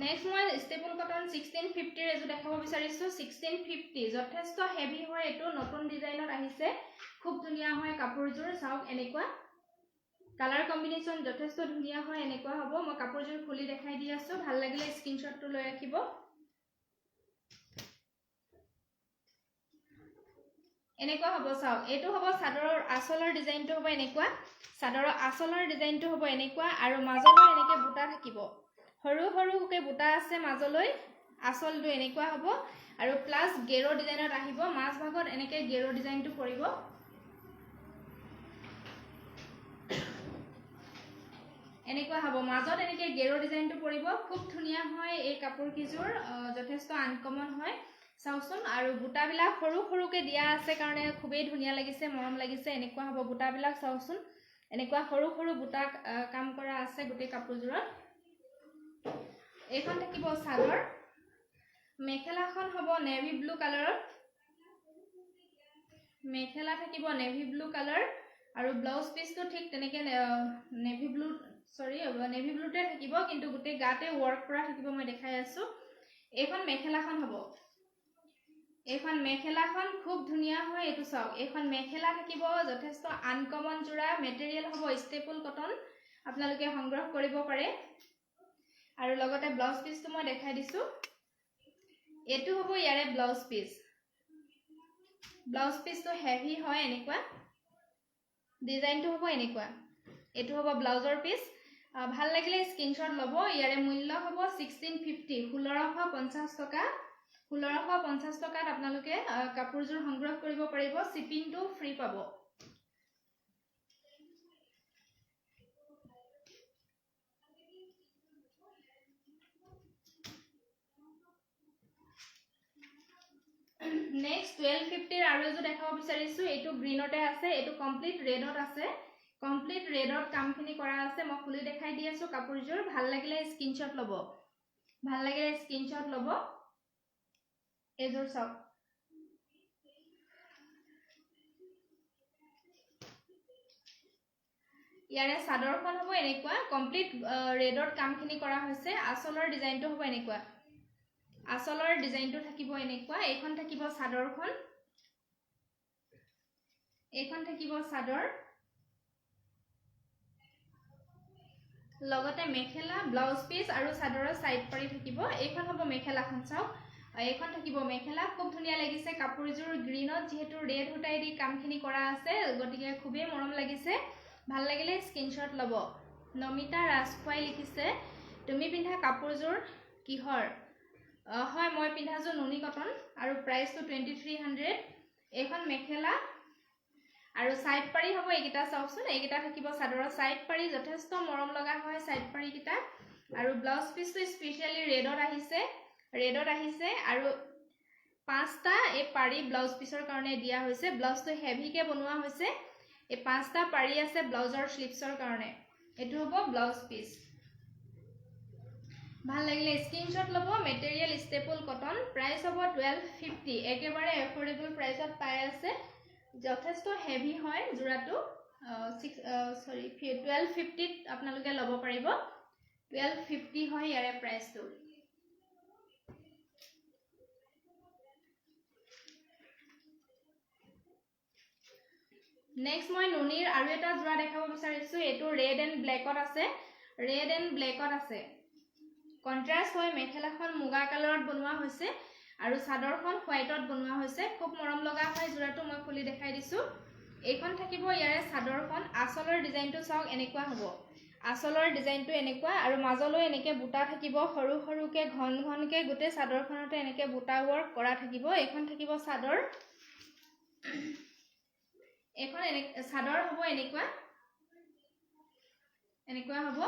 নেক্সট মই স্টেপল কটন 1650 এজো দেখাব বিচাৰিছো 1650 যথেষ্ট হেভি হয় এটো নতুন ডিজাইনত আহিছে খুব ধুনীয়া হয় কাপোৰজোৰ চাওক এনেকুৱা কালাৰ কম্বিনেশন যথেষ্ট ধুনীয়া হয় এনেকুৱা হ'ব মই কাপোৰজোৰ খুলি দেখাই দি আছো ভাল লাগিলে স্ক্ৰিনশ্বটটো লৈ ৰাখিব এনেকুৱা হ'ব চাওক এটো হ'ব চাদৰৰ আঁচলৰ ডিজাইনটো হ'ব এনেকুৱা চাদৰৰ আঁচলৰ ডিজাইনটো হ'ব এনেকুৱা আৰু মাজলৈ এনেকে বুটা থাকিব সৰু সৰুকে বুটা আছে মাজলৈ আঁচলটো এনেকুৱা হ'ব আৰু প্লাস গেৰো ডিজাইনত আহিব মাছ ভাগত এনেকে গেৰো ডিজাইনটো পৰিব এনেকুৱা হ'ব মাজত এনেকে গেৰো ডিজাইনটো পৰিব খুব ধুনীয়া হয় এই কাপোৰ কিজোৰ যথেষ্ট আনকমন হয় চাওচোন আৰু বুটাবিলাক সৰু সৰুকে দিয়া আছে কাৰণে খুবেই ধুনীয়া লাগিছে মৰম লাগিছে এনেকুৱা হ'ব বুটাবিলাক চাওচোন এনেকুৱা সৰু সৰু বুটা কাম কৰা আছে গুটে কাপোৰজোৰত এইখন থাকিব চাদৰ মেখেলাখন হ'ব নেভি ব্লু কালাৰত মেখেলা থাকিব নেভি ব্লু কালাৰ আৰু ব্লাউজ পিসটো ঠিক তেনেকে নেভি ব্লু নেভি ব্লুতে থাকিব কিন্তু গুটে গাতে ওয়ার্ক কৰা থাকিব মই দেখাই আছো এইখন মেখেলাখন হ'ব এইখন মেখেলাখন খুব ধুনিয়া হয় এটো চাওক এইখন মেখেলা থাকিব যথেষ্ট আনকমন জোৰা মেটেৰিয়েল হ'ব ষ্টেপল কটন আপোনালোকে সংগ্ৰহ কৰিব পাৰে আৰু লগতে ব্লাউজ পিসটো মই দেখাই দিছো এটো হ'ব ইয়াৰে ব্লাউজ পিসটো হেভি হয় এনেকুৱা ডিজাইনটো হ'ব এনেকুৱা এটো হ'ব ব্লাউজৰ পিস ভাল লাগিলে স্ক্ৰিনশট লব ইয়াৰে মূল্য হ'ব 1650 1650 টকা 1650 টকাত আপোনালোকে কাপোৰজোৰ সংগ্ৰহ কৰিব পাৰিব শিপিংটো ফ্ৰী পাব নেক্সট 1250 আৰু এজো দেখাব বিচাৰিছো এটো গ্ৰীনতে আছে এটো কমপ্লিট ৰেডত আছে কমপ্লিট ৰেডত কামখিনি কৰা আছে মই খুলি দেখাই দি আছো কাপোৰজোৰ ভাল লাগিলে স্ক্ৰিনশট লব এজোৰ চাওক ইয়াৰে সাদৰখন হ'ব এনেকুৱা কমপ্লিট ৰেডত কামখিনি কৰা হৈছে আসলৰ ডিজাইনটো হ'ব এনেকুৱা আসলৰ ডিজাইনটো থাকিব এনেকুৱা এইখন থাকিব সাদৰখন এইখন থাকিব সাদৰ লগতে মেখেলা ব্লাউজ পিস আৰু সাদৰৰ সাইড পাৰি থাকিব এইখন হ'ব মেখেলাখন চাওক এইখন থাকিব মেখেলা খুব ধুনিয়া লাগিছে কাপোৰজোৰ গ্ৰীনত যেহেতু ৰেড হুটাই দি কামখিনি কৰা আছে গটিকে খুবেই মৰম লাগিছে ভাল লাগিলে স্ক্ৰিনশট লব নমিতা ৰাজখোৱাই লিখিছে তুমি পিন্ধা কাপোৰজোৰ কিহৰ হয় মই পিন্ধাজো নুনি কটন আৰু প্ৰাইসটো 2300 এইখন মেখেলা আৰু সাইড পাৰি হ'ব এইকিটা চাওকচোন এইকিটা থাকিব সাদৰৰ সাইড পাৰি যথেষ্ট মৰম লগা হয় সাইড পাৰি কিটা আৰু ব্লাউজ পিসটো স্পেশালি ৰেডত আহিছে আৰু পাঁচটা এই পাৰি ব্লাউজ পিসৰ কাৰণে দিয়া হৈছে ব্লাউজটো হেভি কে বনোৱা হৈছে এই পাঁচটা পাৰি আছে ব্লাউজৰ স্লিপসৰ কাৰণে এটো হ'ব ব্লাউজ পিস ভাল লাগিলে স্ক্ৰিনশট লব মেটেৰিয়েল ষ্টেপল কটন প্ৰাইস হ'ব 1250 একেবাৰে এফোৰ্ডেবল প্ৰাইসত পাই আছে যথেষ্ট হেভি হয় জোৰাটো 1250 ত আপোনালোকে লব পাৰিব 1250 হয় ইয়াৰে প্ৰাইসটো নেক্সট মই নুনিৰ আৰু এটা জোৰা দেখাব বিচাৰিছো এটো ৰেড এন্ড ব্ল্যাকত আছে কন্ট্ৰাস্ট হয় মেখেলাখন মুগা কালাৰত বনোৱা হৈছে আৰু সাদৰখন হোৱাইটত বনোৱা হৈছে খুব মৰম লগা হয় জোৰাটো মই খুলি দেখাই দিছো এইখন থাকিব ইয়াৰে সাদৰখন আসলৰ ডিজাইনটো চাওক এনেকুৱা হ'ব আসলৰ ডিজাইনটো এনেকুৱা আৰু মাজলৈ এনেকে বুটা থাকিব সৰু সৰুকে ঘনকে গুটে সাদৰখনতে এনেকে বুটা ওয়াৰ্ক কৰা থাকিব এইখন থাকিব সাদৰ এখন সাদৰ হ'ব এনেকুৱা হ'ব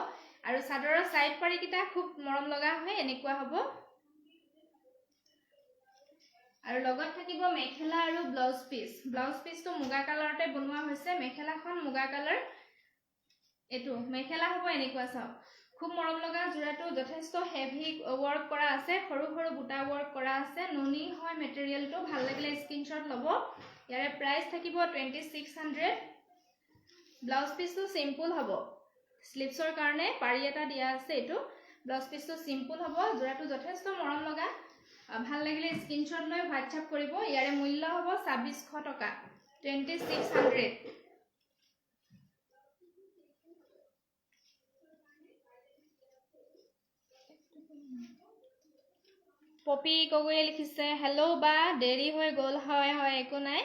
আৰু সাদৰৰ সাইড পাৰি কিটা খুব মৰম লগা হয় এনেকুৱা হ'ব আৰু লগত থাকিব মেখেলা আৰু ব্লাউজ পিসটো মুগা কালাৰতে বনোৱা হৈছে মেখেলাখন মুগা কালাৰ এটো মেখেলা হ'ব এনেকুৱা চাওক খুব মৰম লগা জোৰাটো যথেষ্ট হেভি ওয়াৰ্ক কৰা আছে সৰু সৰু বুটা ওয়াৰ্ক কৰা আছে নুনি হয় মেটেৰিয়েলটো ভাল লাগিলে স্ক্ৰিনশট লব ইয়াৰে প্ৰাইস থাকিব 2600 ব্লাউজ পিসটো সিম্পল হ'ব স্লিপসৰ কাৰণে পাৰি এটা দিয়া আছে এটো ব্লাউজ পিসটো সিম্পল হ'ব জোৰাটো যথেষ্ট মৰম লগা ভাল লাগিলে স্ক্ৰিনশট লৈ হোৱাটসঅ্যাপ কৰিব ইয়াৰে মূল্য হ'ব 2600 টকা 2600 পপি কগৈ লিখিছে হেল্ল বা দেৰি হৈ গল হয় একো নাই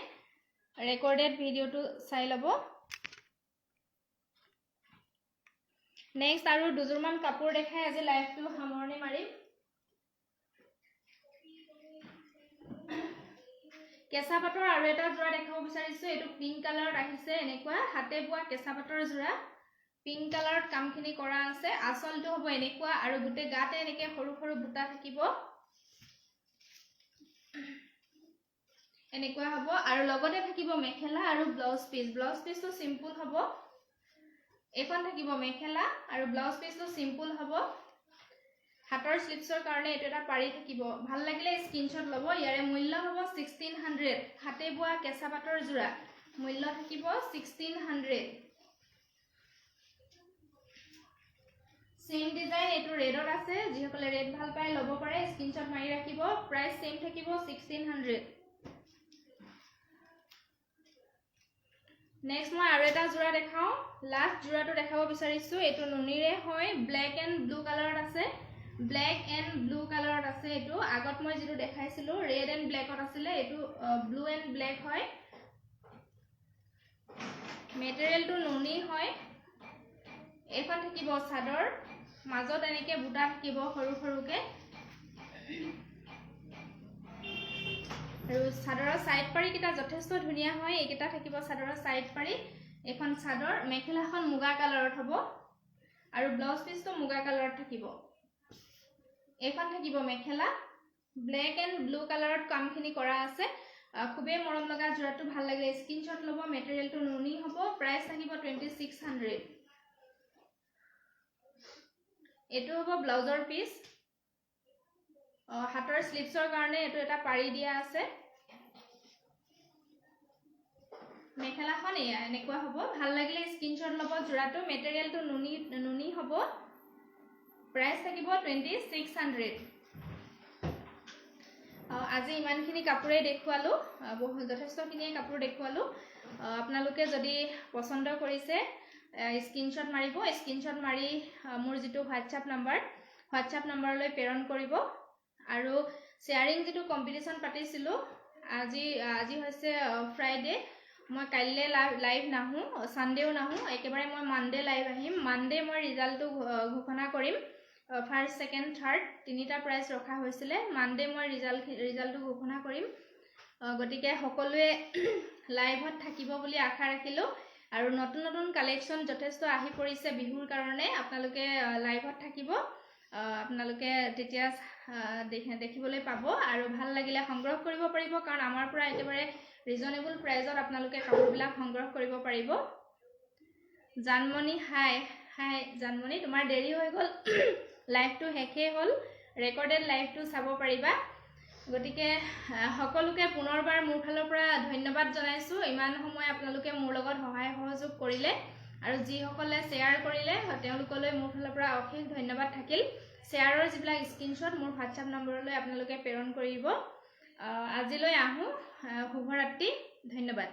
ৰেকৰ্ডেড ভিডিওটো চাই লব নেক্সট আৰু দুজোৰমান কাপোৰ দেখাই আজি লাইভটো সামৰণি মাৰিম কেঁচা পাটৰ আৰু এটা জোৰা দেখাব বিচাৰিছো এটো পিংক কালাৰত আহিছে এনেকুৱা হাতে বোৱা কেঁচা পাটৰ জোৰা পিংক কালাৰত কামখিনি কৰা আছে আসলটো হ'ব এনেকুৱা আৰু গুটে গাতে এনেকে সৰু সৰু বুটা থাকিব এনেকুৱা হ'ব আৰু লগতে থাকিব মেখেলা আৰু ব্লাউজ পিসটো সিম্পল হ'ব এখন থাকিব মেখেলা আৰু ব্লাউজ পিসটো সিম্পল হ'ব হাতৰ স্লিপসৰ কাৰণে এটো এটা পাৰি থাকিব ভাল লাগিলে স্ক্ৰিনশট লব ইয়াৰে মূল্য হ'ব 1600 হাতে বোৱা কেঁচা পাটৰ জোৰা মূল্য থাকিব 1600 सेम डिजाइन एटू रेडत আছে যিসকলে ৰেড ভাল পায় লব পাৰে স্ক্ৰিনশ্বট মাৰি ৰাখিব প্ৰাইস সেম থাকিব 1600 नेक्स्ट মই আৰু এটা জোৰা দেখাও লাস্ট জোৰাটো দেখাব বিচাৰিছো এটো নুনিৰে হয় ব্ল্যাক এন্ড ব্লু কালাৰত আছে ব্ল্যাক এন্ড ব্লু কালাৰত আছে এটো আগত মই যেটো দেখাইছিলো ৰেড এন্ড ব্ল্যাকত আছিল এটো ব্লু এন্ড ব্ল্যাক হয় মেটেৰিয়েলটো নুনি হয় এখন থাকিব সাদৰ মাজত এনেকে বুটা থাকিব সৰু সৰুকে আৰু সাদৰৰ সাইড পাৰি কিটা যথেষ্ট ধুনিয়া হয় এইকেটা থাকিব সাদৰৰ সাইড পাৰি এখন সাদৰ মেখেলাখন মুগা কালাৰত হ'ব আৰু ব্লাউজ পিসটো মুগা কালাৰত থাকিব এখন থাকিব মেখেলা ব্ল্যাক এন্ড ব্লু কালাৰত কামখিনি কৰা আছে খুবে মৰম লগা জোৰাটো ভাল লাগিলে স্ক্ৰিনশ্বট লব মেটেৰিয়েলটো নুনি হ'ব প্ৰাইস থাকিব 2600 এটো হ'ব ব্লাউজৰ পিস হাতৰ স্লিপছৰ কাৰণে এটো এটা পাৰি দিয়া আছে মেখেলাখন এনেকুৱা হ'ব ভাল লাগিলে স্ক্ৰিনশ্বট লব জোৰাটো মেটেৰিয়েলটো নুনি হ'ব প্ৰাইস থাকিব 2600 আজি ইমানখিনি কাপোৰে দেখুৱালো বহুত যথেষ্টখিনি কাপোৰ দেখুৱালো আপোনালোকে যদি পছন্দ কৰিছে স্ক্ৰিনশ্বট মাৰিব স্ক্ৰিনশ্বট মাৰি মোৰ যেটো WhatsApp নম্বৰলৈ প্ৰেৰণ কৰিব আৰু শেয়াৰিং যেটো কম্পিটিশন পাতিছিলো আজি হৈছে ফ্ৰাইডে মই কাইলে লাইভ নাহু সানডেও নাহু একেবাৰে মই মানডে লাইভ আহিম মানডে মই ৰিজাল্টটো ঘোষণা কৰিম ফাৰ্স্ট সেকেন্ড থাৰ্ড তিনিটা প্ৰাইজ ৰখা হৈছিল মানডে মই ৰিজাল্টটো ঘোষণা কৰিম গটিকে সকলোৱে লাইভত থাকিব বুলি আশা ৰাখিলো আৰু নতুন নতুন কালেকশন যথেষ্ট আহি পৰিছে বিহুৰ কাৰণে আপোনালোকে লাইভত থাকিব আপোনালোকে তেতিয়া দেখিবলৈ পাব আৰু ভাল লাগিলে সংগ্ৰহ কৰিব পাৰিব কাৰণ আমাৰ পৰা একেবাৰে ৰিজনেবল প্ৰাইজত আপোনালোকে কাপোৰবিলাক সংগ্ৰহ কৰিব পাৰিব জানমণি হাই জানমণি তোমাৰ দেৰি হৈ গল লাইভটো হেকে হল ৰেকৰ্ডেড লাইভটো চাব পাৰিবা গটিকে সকলোকে পুনৰবাৰ মোৰ ফালৰ পৰা ধন্যবাদ জনাইছো ইমান সময় আপোনালোকে মোৰ লগত সহায় সহযোগ কৰিলে আৰু যি সকলে শেয়াৰ কৰিলে তেওঁলোকলৈ মোৰ ফালৰ পৰা অশেষ ধন্যবাদ থাকিল শেয়াৰৰ যিবিলাক স্ক্ৰিনশ্বট মোৰ WhatsApp নম্বৰলৈ আপোনালোকে প্ৰেৰণ কৰিব আজিলৈ আহো শুভৰাত্ৰি ধন্যবাদ